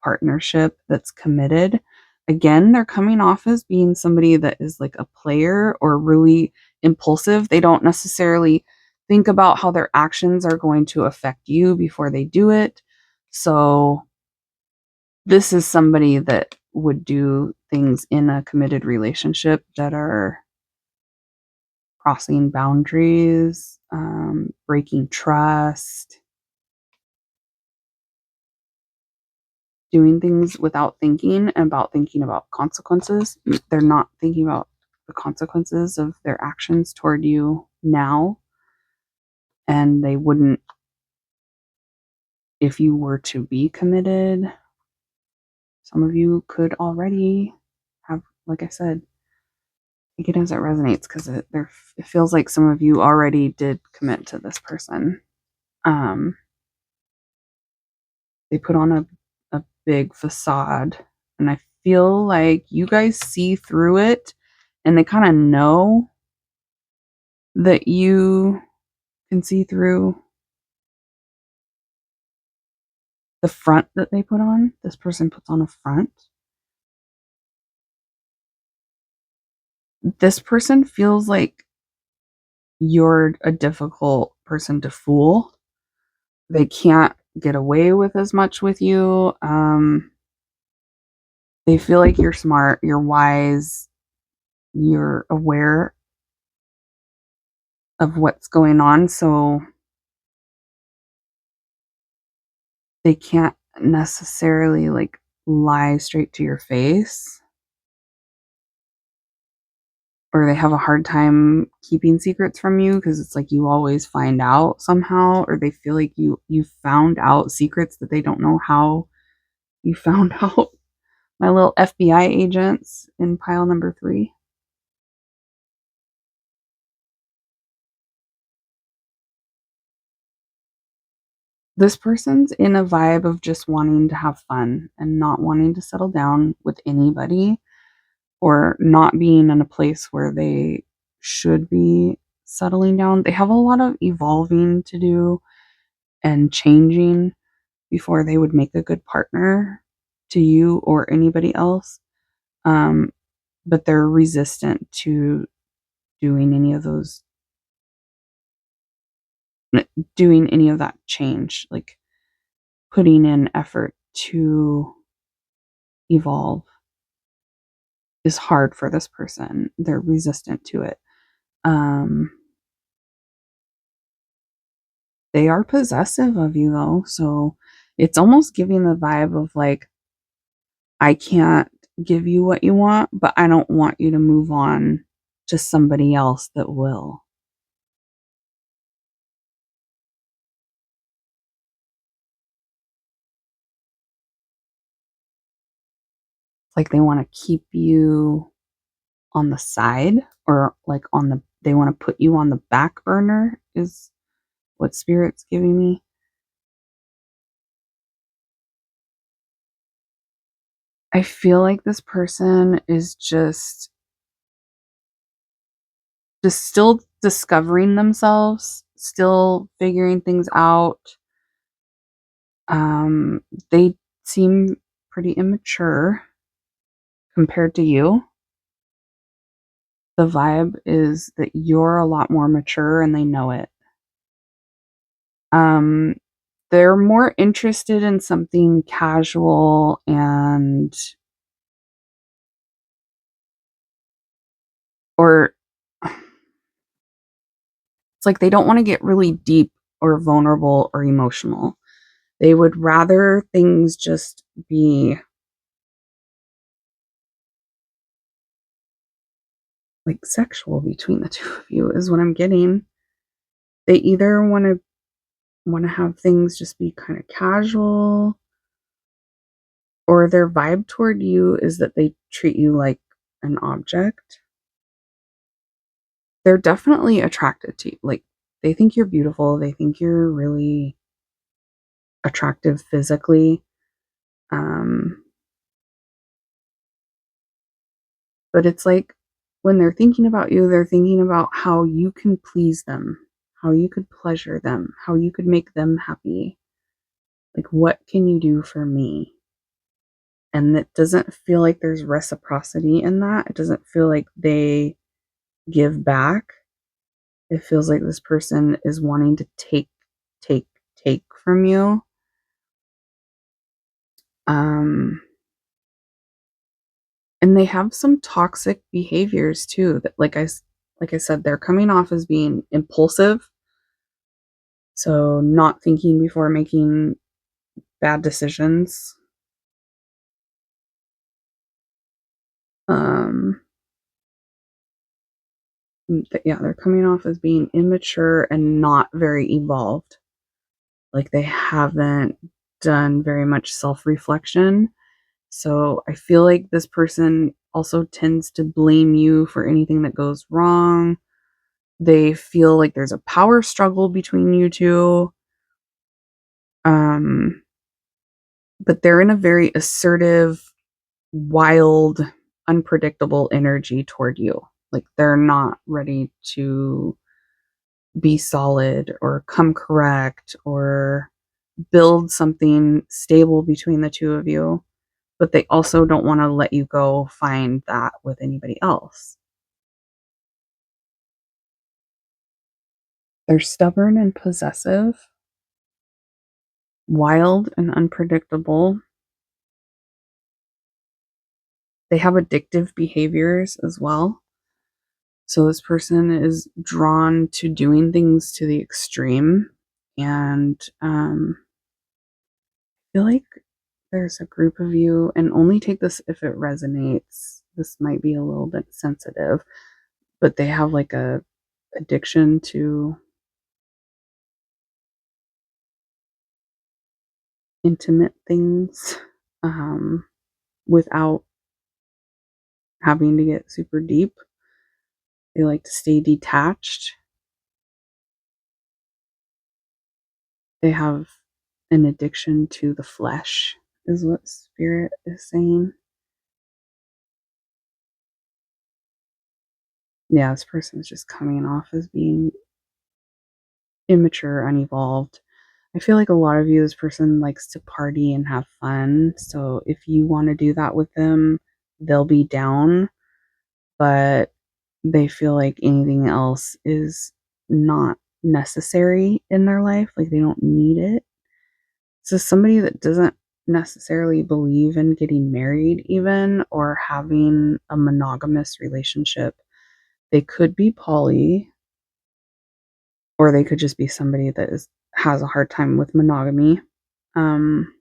partnership that's committed. Again, they're coming off as being somebody that is like a player or really impulsive. They don't necessarily think about how their actions are going to affect you before they do it. So this is somebody that would do things in a committed relationship that are crossing boundaries, breaking trust, doing things without thinking about consequences. They're not thinking about the consequences of their actions toward you now, and they wouldn't if you were to be committed. Some of you could already have, like I said, take it as it resonates, because it feels like some of you already did commit to this person. Um, they put on a big facade, and I feel like you guys see through it, and they kind of know that you can see through the front that they put on. This person puts on a front. This person feels like you're a difficult person to fool. They can't get away with as much with you. They feel like you're smart, you're wise, you're aware of what's going on, so they can't necessarily like lie straight to your face, or they have a hard time keeping secrets from you because it's like you always find out somehow, or they feel like you found out secrets that they don't know how you found out. My little FBI agents in pile number 3. This person's in a vibe of just wanting to have fun and not wanting to settle down with anybody, or not being in a place where they should be settling down. They have a lot of evolving to do and changing before they would make a good partner to you or anybody else. Um, but they're resistant to doing any of those, doing any of that change, like putting in effort to evolve is hard for this person. They're resistant to it. Um, they are possessive of you though, so it's almost giving the vibe of like, I can't give you what you want, but I don't want you to move on to somebody else that will. It's like they want to keep you on the side, or like they want to put you on the back burner is what spirit's giving me. I feel like this person is just still discovering themselves, still figuring things out. They seem pretty immature compared to you. The vibe is that you're a lot more mature and they know it. Um, they're more interested in something casual and or it's like they don't want to get really deep or vulnerable or emotional. They would rather things just be like sexual between the two of you is what I'm getting. They either want to have things just be kind of casual, or their vibe toward you is that they treat you like an object. They're definitely attracted to you. Like they think you're beautiful, they think you're really attractive physically. Um but it's like when they're thinking about you, they're thinking about how you can please them, how you could pleasure them, how you could make them happy. Like, what can you do for me? And it doesn't feel like there's reciprocity in that. It doesn't feel like they give back. It feels like this person is wanting to take, take from you. Um, and they have some toxic behaviors too. That, like I said, they're coming off as being impulsive, so not thinking before making bad decisions. Um, yeah, they're coming off as being immature and not very evolved. Like they haven't done very much self-reflection. So I feel like this person also tends to blame you for anything that goes wrong. They feel like there's a power struggle between you two. Um, but they're in a very assertive, wild, unpredictable energy toward you. Like they're not ready to be solid or come correct or build something stable between the two of you, but they also don't want to let you go find that with anybody else. They're stubborn and possessive, wild and unpredictable. They have addictive behaviors as well. So this person is drawn to doing things to the extreme. And I feel like there's a group of you, and only take this if it resonates. This might be a little bit sensitive, but they have like a addiction to intimate things, um, without having to get super deep. They like to stay detached. They have an addiction to the flesh, is what spirit is saying. Yeah, this person is just coming off as being immature, unevolved. I feel like a lot of you, this person likes to party and have fun. So if you want to do that with them, they'll be down, but they feel like anything else is not necessary in their life. Like they don't need it. So somebody that doesn't necessarily believe in getting married, even, or having a monogamous relationship. They could be poly, or they could just be somebody that has a hard time with monogamy. Um,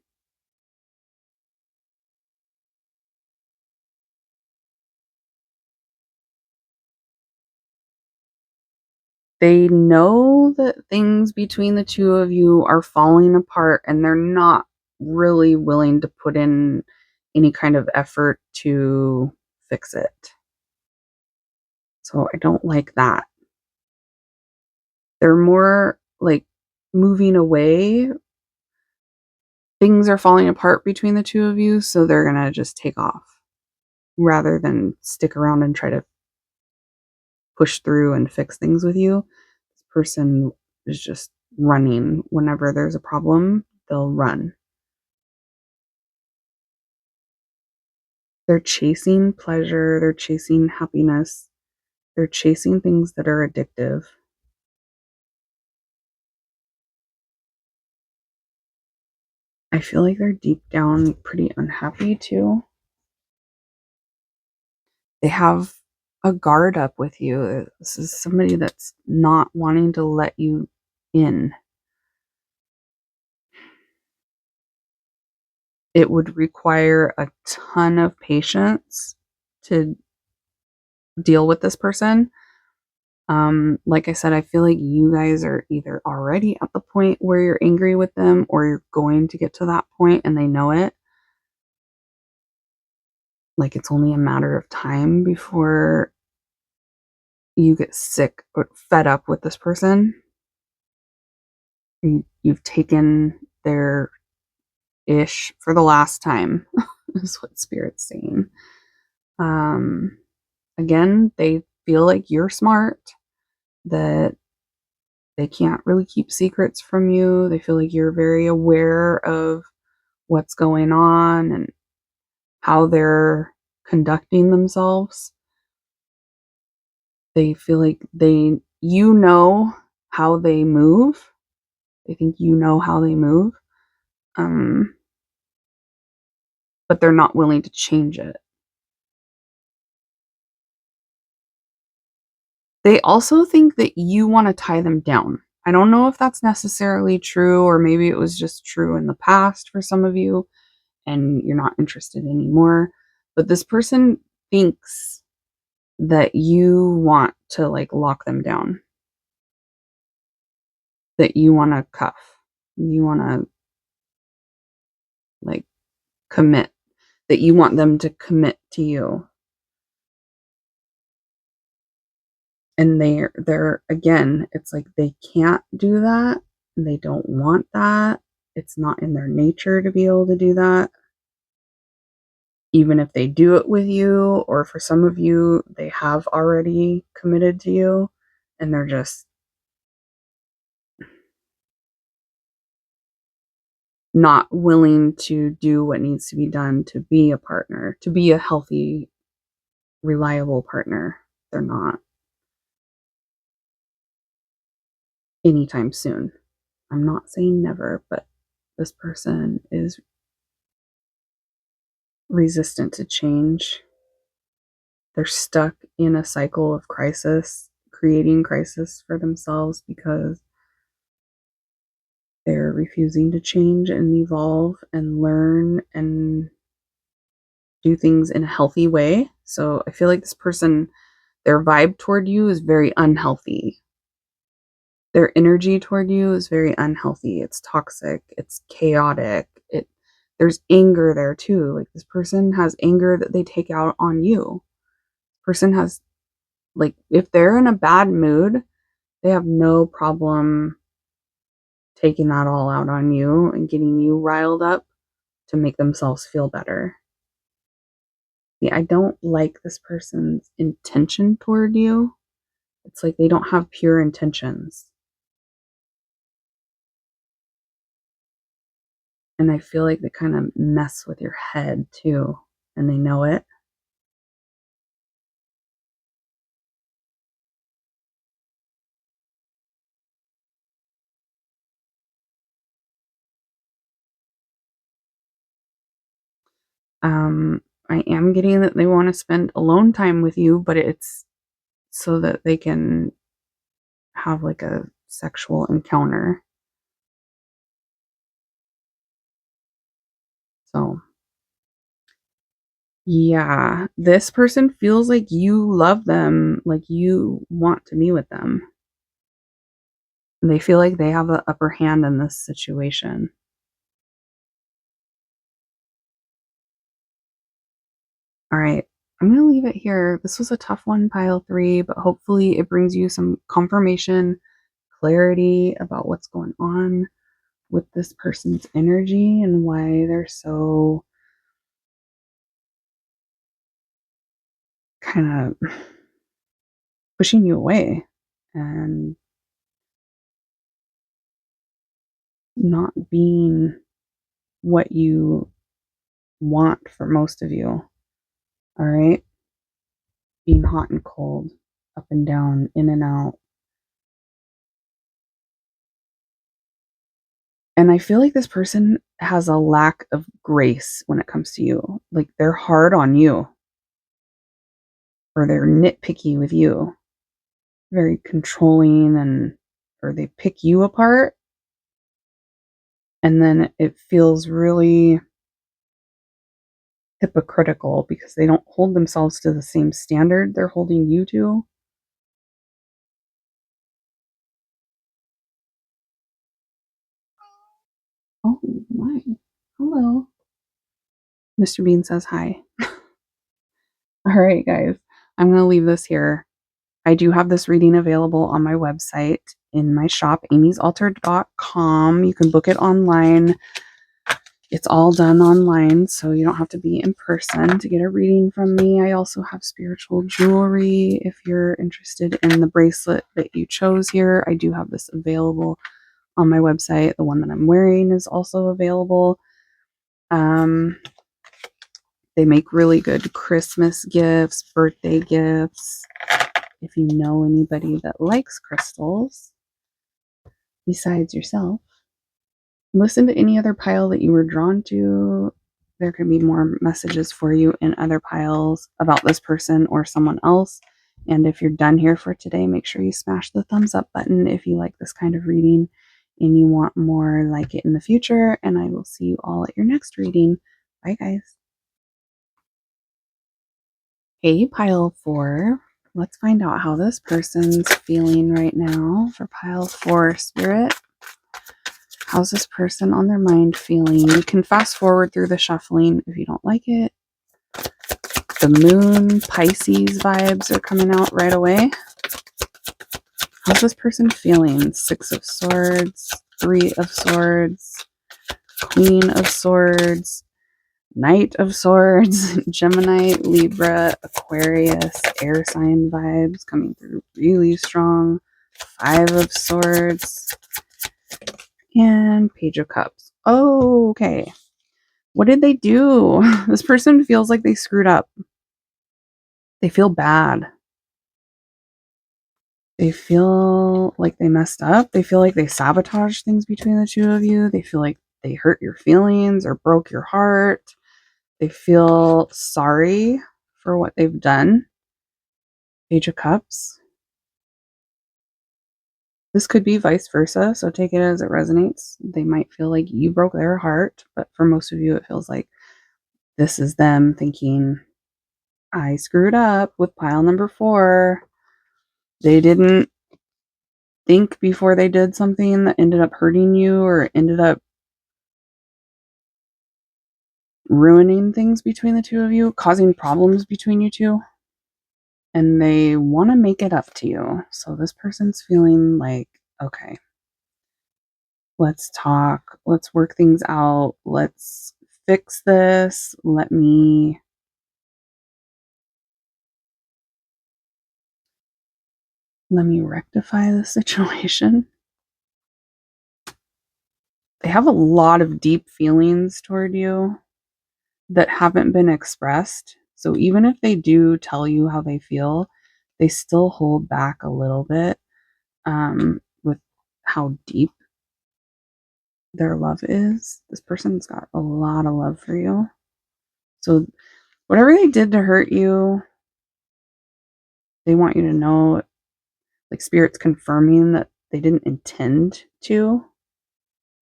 They know that things between the two of you are falling apart and they're not really willing to put in any kind of effort to fix it. So I don't like that. They're more like moving away. Things are falling apart between the two of you, so they're going to just take off rather than stick around and try to push through and fix things with you. This person is just running. Whenever there's a problem, they'll run. They're chasing pleasure, they're chasing happiness, they're chasing things that are addictive. I feel like they're deep down pretty unhappy too. They have a guard up with you. This is somebody that's not wanting to let you in. It would require a ton of patience to deal with this person. Like I said, I feel like you guys are either already at the point where you're angry with them or you're going to get to that point and they know it. Like it's only a matter of time before you get sick or fed up with this person. You've taken their ish for the last time, is what Spirit's saying. Um, Again, they feel like you're smart, that they can't really keep secrets from you. They feel like you're very aware of what's going on and how they're conducting themselves. They feel like you know how they move. They think you know how they move. Um, but they're not willing to change it. They also think that you want to tie them down. I don't know if that's necessarily true, or maybe it was just true in the past for some of you and you're not interested anymore. But this person thinks that you want to like lock them down, that you want to cuff, you want to like commit, that you want them to commit to you. And they're again, it's like they can't do that. They don't want that. It's not in their nature to be able to do that. Even if they do it with you, or for some of you, they have already committed to you and they're just not willing to do what needs to be done to be a partner, to be a healthy, reliable partner. They're not anytime soon. I'm not saying never, but this person is resistant to change. They're stuck in a cycle of crisis, creating crisis for themselves because they're refusing to change and evolve and learn and do things in a healthy way. So I feel like this person, their vibe toward you is very unhealthy. Their energy toward you is very unhealthy. It's toxic. It's chaotic. There's anger there too. Like this person has anger that they take out on you. Person has like if they're in a bad mood, they have no problem taking that all out on you and getting you riled up to make themselves feel better. Yeah, I don't like this person's intention toward you. It's like they don't have pure intentions. And I feel like they kind of mess with your head too, and they know it. Um, I am getting that they want to spend alone time with you, but it's so that they can have like a sexual encounter. So, yeah, this person feels like you love them, like you want to be with them. They feel like they have the upper hand in this situation. All right. I'm going to leave it here. This was a tough one, pile 3, but hopefully it brings you some confirmation, clarity about what's going on with this person's energy and why they're so kind of pushing you away and not being what you want for most of you. All right. Being hot and cold, up and down, in and out. And I feel like this person has a lack of grace when it comes to you. Like they're hard on you or they're nitpicky with you, very controlling, and or they pick you apart. And then it feels really hypocritical because they don't hold themselves to the same standard they're holding you to. Oh my. Hello. Mr. Bean says hi. All right, guys. I'm going to leave this here. I do have this reading available on my website in my shop, amysalter.com. You can book it online. It's all done online, so you don't have to be in person to get a reading from me. I also have spiritual jewelry. If you're interested in the bracelet that you chose here, I do have this available on my website. The one that I'm wearing is also available. They make really good Christmas gifts, birthday gifts. If you know anybody that likes crystals besides yourself, listen to any other pile that you were drawn to. There could be more messages for you in other piles about this person or someone else. And if you're done here for today, make sure you smash the thumbs up button if you like this kind of reading and you want more like it in the future. And I will see you all at your next reading. Bye, guys. Hey, pile 4. Let's find out how this person's feeling right now for pile 4, Spirit. How's this person on their mind feeling? You can fast forward through the shuffling if you don't like it. The moon, Pisces vibes are coming out right away. How's this person feeling? 6 of Swords, 3 of Swords, Queen of Swords, Knight of Swords, Gemini, Libra, Aquarius, air sign vibes coming through really strong. 5 of Swords, and Page of Cups. Oh, okay. What did they do? This person feels like they screwed up. They feel bad. They feel like they messed up. They feel like they sabotaged things between the two of you. They feel like they hurt your feelings or broke your heart. They feel sorry for what they've done. Page of Cups. This could be vice versa, so take it as it resonates. They might feel like you broke their heart, but for most of you, it feels like this is them thinking, I screwed up with pile number 4. They didn't think before they did something that ended up hurting you or ended up ruining things between the two of you, causing problems between you two. And they want to make it up to you. So this person's feeling like, okay, let's talk, let's work things out, let's fix this, let me rectify the situation. They have a lot of deep feelings toward you that haven't been expressed. So even if they do tell you how they feel, they still hold back a little bit with how deep their love is. This person's got a lot of love for you. So whatever they did to hurt you, they want you to know, like Spirit's confirming that they didn't intend to.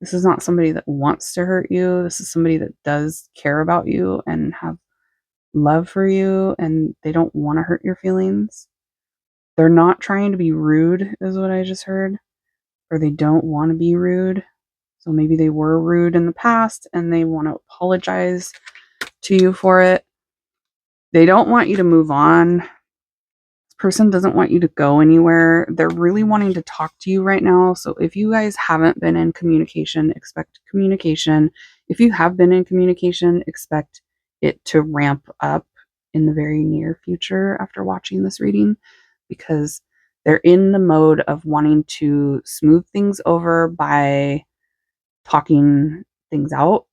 This is not somebody that wants to hurt you. This is somebody that does care about you and have love for you, and they don't want to hurt your feelings. They're not trying to be rude, is what I just heard. or they don't want to be rude. So maybe they were rude in the past and they want to apologize to you for it. They don't want you to move on. This person doesn't want you to go anywhere. They're really wanting to talk to you right now. So if you guys haven't been in communication, expect communication. If you have been in communication, expect it to ramp up in the very near future after watching this reading, because they're in the mode of wanting to smooth things over by talking things out.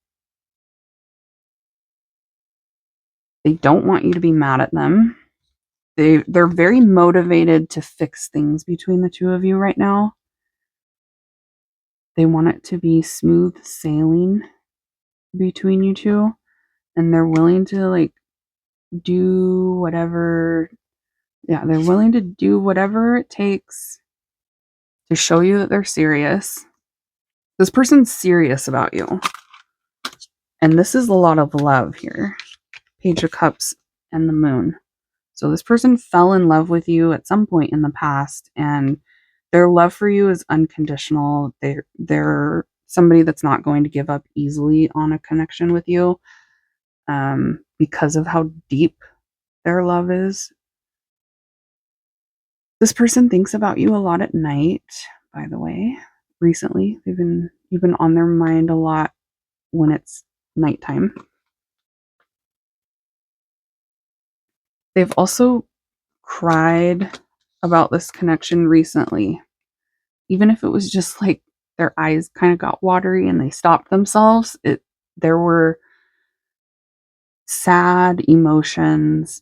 They don't want you to be mad at them. They're very motivated to fix things between the two of you right now. They want it to be smooth sailing between you two, and they're willing to like do whatever. Yeah, they're willing to do whatever it takes to show you that they're serious. This person's serious about you. And this is a lot of love here. Page of Cups and the Moon. So this person fell in love with you at some point in the past, and their love for you is unconditional. They're somebody that's not going to give up easily on a connection with you, because of how deep their love is. This person thinks about you a lot at night, by the way. Recently, you've been on their mind a lot when it's nighttime. They've also cried about this connection recently. Even if it was just like their eyes kind of got watery and they stopped themselves, there were sad emotions,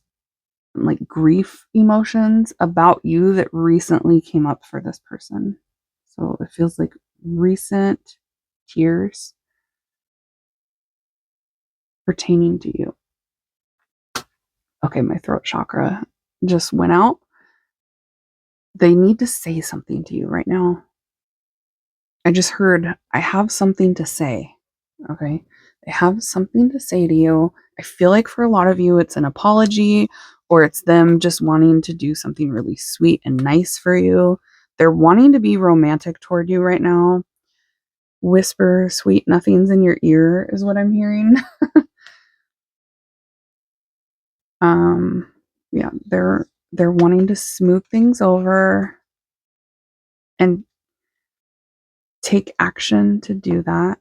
like grief emotions about you that recently came up for this person. So it feels like recent tears pertaining to you. Okay, my throat chakra just went out. They need to say something to you right now. I just heard, I have something to say. Okay. They have something to say to you. I feel like for a lot of you, it's an apology, or it's them just wanting to do something really sweet and nice for you. They're wanting to be romantic toward you right now. Whisper sweet nothings in your ear is what I'm hearing. um, yeah, they're wanting to smooth things over and take action to do that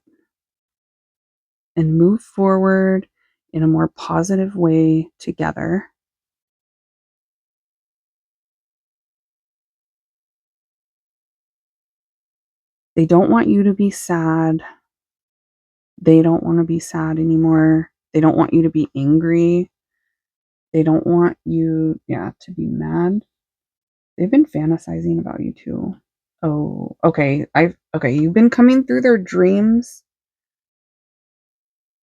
and move forward in a more positive way together. They don't want you to be sad. They don't want to be sad anymore. They don't want you to be angry. They don't want you, yeah, to be mad. They've been fantasizing about you too. Oh, okay. Okay, you've been coming through their dreams.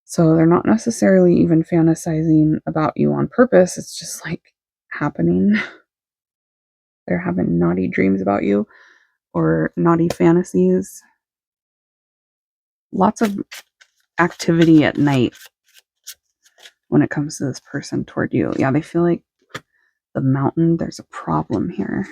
So they're not necessarily even fantasizing about you on purpose. It's just like happening. They're having naughty dreams about you or naughty fantasies. Lots of activity at night when it comes to this person toward you. Yeah, they feel like the mountain, there's a problem here.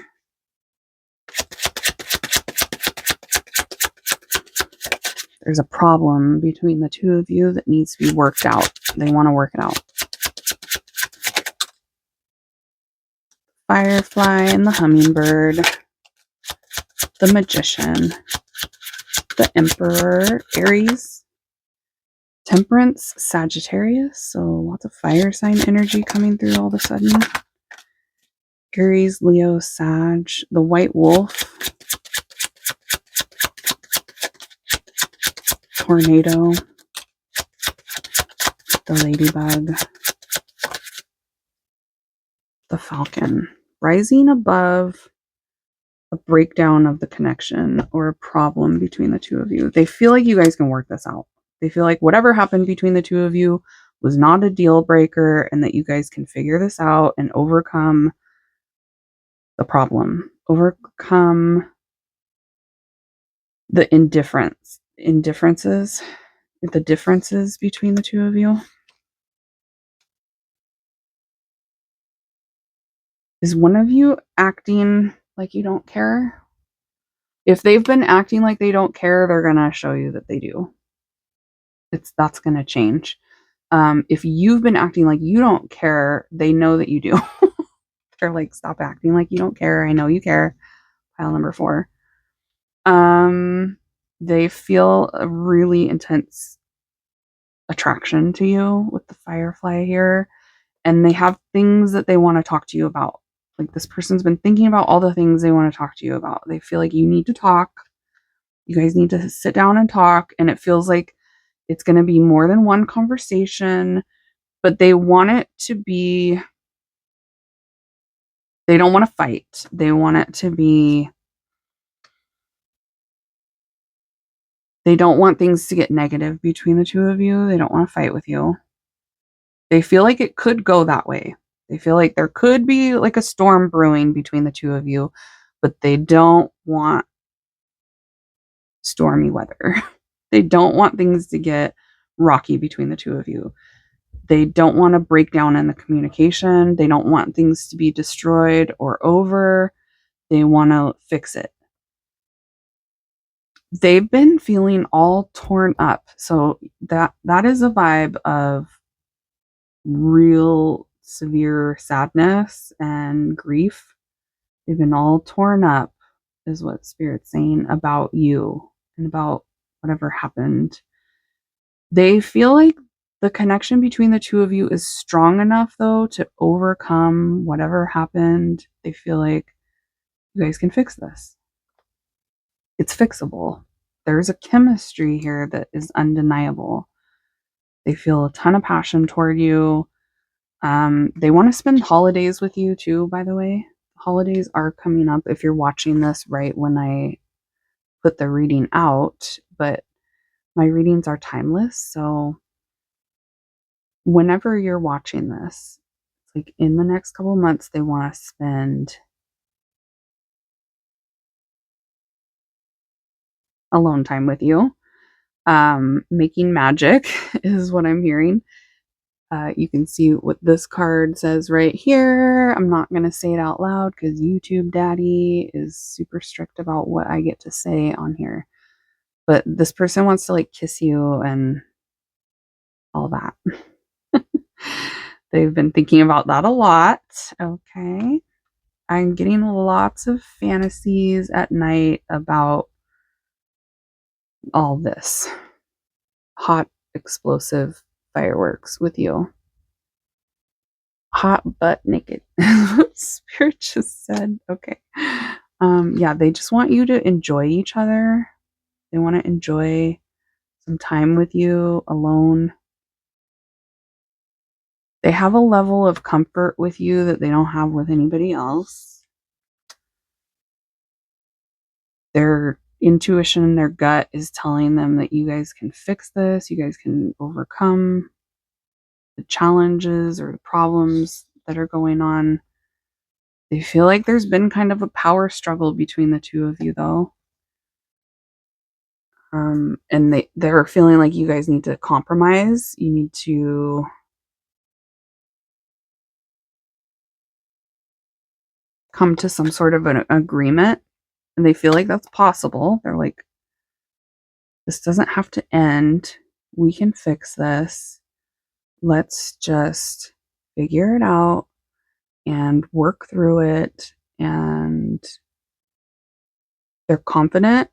There's a problem between the two of you that needs to be worked out. They want to work it out. Firefly and the hummingbird, the magician, the emperor, Aries, Temperance, Sagittarius. So lots of fire sign energy coming through all of a sudden. Aries, Leo, Sag, the white wolf, tornado, the ladybug, the falcon. Rising above a breakdown of the connection or a problem between the two of you. They feel like you guys can work this out. They feel like whatever happened between the two of you was not a deal breaker and that you guys can figure this out and overcome the problem, overcome the the differences between the two of you. Is one of you acting like you don't care? If they've been acting like they don't care, they're going to show you that they do. That's going to change. If you've been acting like you don't care, they know that you do. They're like, stop acting like you don't care. I know you care. Pile number 4. They feel a really intense attraction to you with the firefly here, and they have things that they want to talk to you about. Like, this person's been thinking about all the things they want to talk to you about. They feel like you need to talk. You guys need to sit down and talk, and it feels like it's going to be more than one conversation, but they want it to be, they don't want to fight. They want it to be, they don't want things to get negative between the two of you. They don't want to fight with you. They feel like it could go that way. They feel like there could be like a storm brewing between the two of you, but they don't want stormy weather. They don't want things to get rocky between the two of you. They don't want to break down in the communication. They don't want things to be destroyed or over. They want to fix it. They've been feeling all torn up. So that is a vibe of real severe sadness and grief. They've been all torn up, is what Spirit's saying about you and about whatever happened. They feel like the connection between the two of you is strong enough, though, to overcome whatever happened. They feel like you guys can fix this. It's fixable. There's a chemistry here that is undeniable. They feel a ton of passion toward you. They want to spend holidays with you too, by the way. Holidays are coming up if you're watching this right when I put the reading out, but my readings are timeless. So whenever you're watching this, like in the next couple of months, they want to spend alone time with you. Making magic is what I'm hearing. You can see what this card says right here. I'm not going to say it out loud because YouTube Daddy is super strict about what I get to say on here. But this person wants to like kiss you and all that. They've been thinking about that a lot. Okay. I'm getting lots of fantasies at night about all this. Hot, explosive fireworks with you. Hot butt naked. Spirit just said. Okay. Yeah, they just want you to enjoy each other. They want to enjoy some time with you alone. They have a level of comfort with you that they don't have with anybody else. Their intuition, their gut is telling them that you guys can fix this. You guys can overcome the challenges or the problems that are going on. They feel like there's been kind of a power struggle between the two of you, though. And they're feeling like you guys need to compromise. You need to come to some sort of an agreement. And they feel like that's possible. They're like, this doesn't have to end. We can fix this. Let's just figure it out and work through it. And they're confident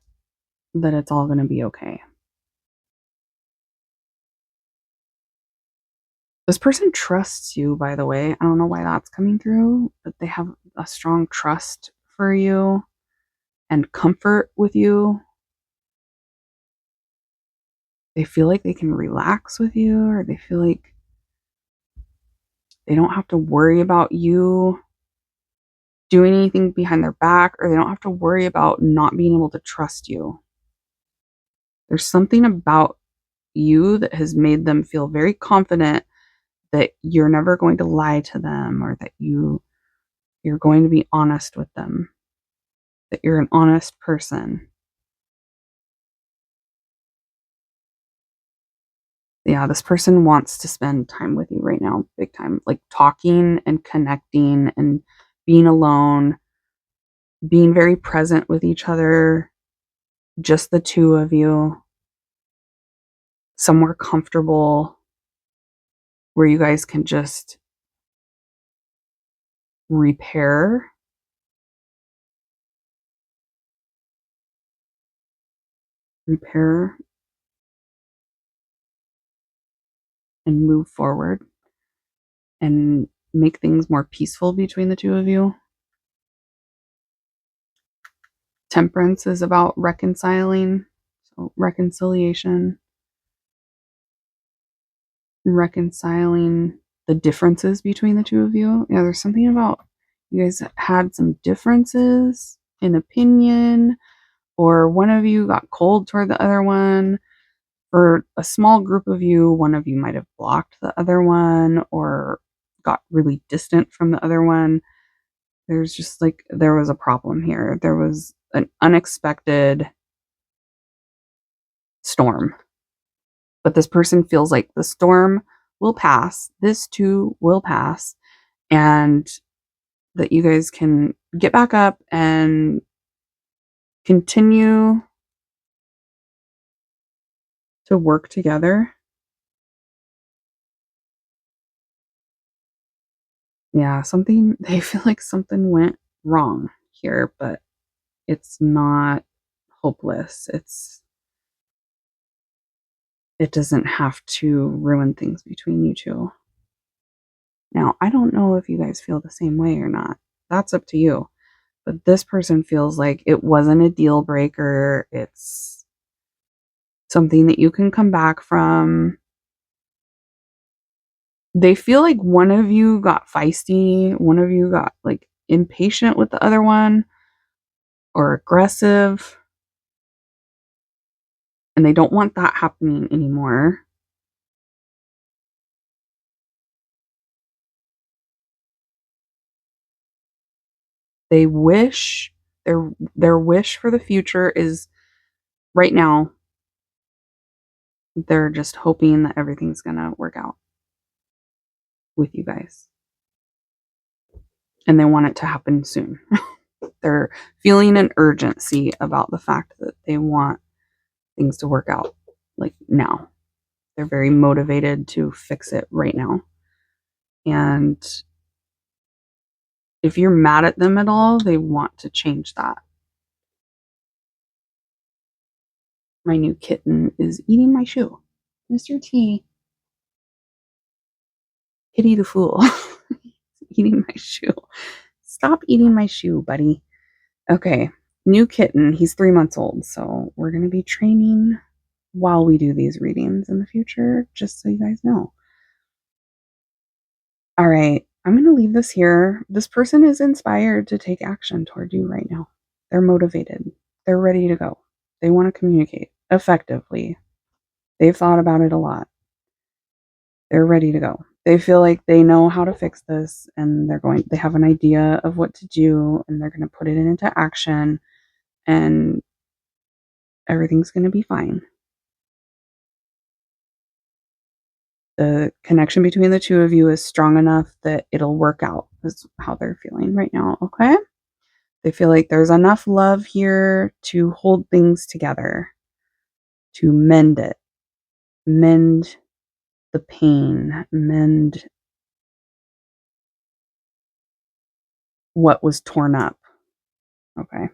that it's all going to be okay. This person trusts you, by the way. I don't know why that's coming through, but they have a strong trust for you and comfort with you. They feel like they can relax with you, or they feel like they don't have to worry about you doing anything behind their back, or they don't have to worry about not being able to trust you. There's something about you that has made them feel very confident that you're never going to lie to them, or that you're going to be honest with them, that you're an honest person. Yeah, this person wants to spend time with you right now, big time, like talking and connecting and being alone, being very present with each other. just the two of you, somewhere comfortable where you guys can just repair, repair, and move forward and make things more peaceful between the two of you. Temperance is about reconciling, so reconciliation, reconciling the differences between the two of you. Yeah, there's something about you guys had some differences in opinion, or one of you got cold toward the other one. For a small group of you, one of you might have blocked the other one or got really distant from the other one. There's just like, there was a problem here. There was an unexpected storm. But this person feels like the storm will pass. This too will pass. And that you guys can get back up and continue to work together. Yeah, they feel like something went wrong here, but it's not hopeless. It doesn't have to ruin things between you two. Now, I don't know if you guys feel the same way or not. That's up to you. But this person feels like it wasn't a deal breaker. It's something that you can come back from. They feel like one of you got feisty, one of you got like impatient with the other one or aggressive, and they don't want that happening anymore. They wish their wish for the future is right now. They're just hoping that everything's going to work out with you guys. And they want it to happen soon. They're feeling an urgency about the fact that they want things to work out like now. They're very motivated to fix it right now. And if you're mad at them at all, they want to change that. My new kitten is eating my shoe. Mr. T. Kitty the fool. Eating my shoe. Stop eating my shoe, buddy. Okay. New kitten. He's 3 months old. So we're going to be training while we do these readings in the future, just so you guys know. All right. I'm going to leave this here. This person is inspired to take action toward you right now. They're motivated. They're ready to go. They want to communicate effectively. They've thought about it a lot. They're ready to go. They feel like they know how to fix this, and they have an idea of what to do, and they're going to put it into action, and everything's going to be fine. The connection between the two of you is strong enough that it'll work out, is how they're feeling right now. Okay. They feel like there's enough love here to hold things together, to mend it, mend the pain, mend what was torn up. Okay.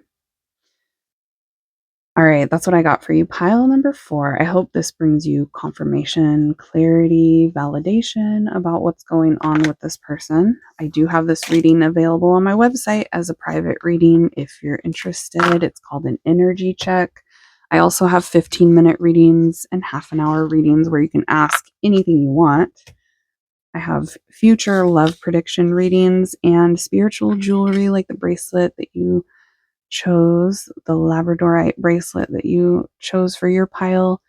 All right, that's what I got for you. Pile number 4. I hope this brings you confirmation, clarity, validation about what's going on with this person. I do have this reading available on my website as a private reading if you're interested. It's called an energy check. I also have 15-minute readings and half-an-hour readings where you can ask anything you want. I have future love prediction readings and spiritual jewelry like the bracelet that you chose, the Labradorite bracelet that you chose for your pile.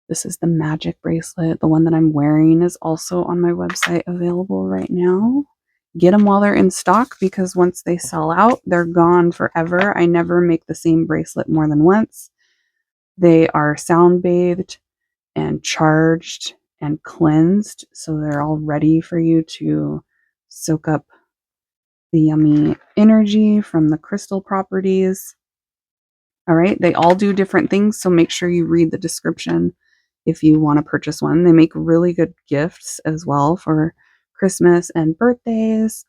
This is the magic bracelet. The one that I'm wearing is also on my website available right now. Get them while they're in stock because once they sell out, they're gone forever. I never make the same bracelet more than once. They are sound bathed and charged and cleansed, so they're all ready for you to soak up the yummy energy from the crystal properties. All right, they all do different things, so make sure you read the description if you want to purchase one. They make really good gifts as well for Christmas and birthdays.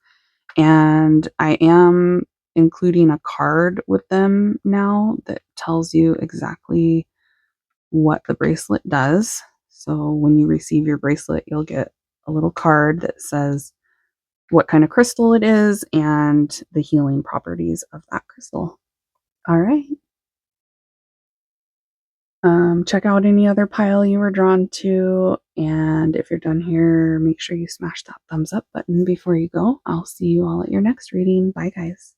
And I am including a card with them now that tells you exactly what the bracelet does. So when you receive your bracelet, you'll get a little card that says what kind of crystal it is and the healing properties of that crystal. All right. Check out any other pile you were drawn to. And if you're done here, make sure you smash that thumbs up button before you go. I'll see you all at your next reading. Bye, guys.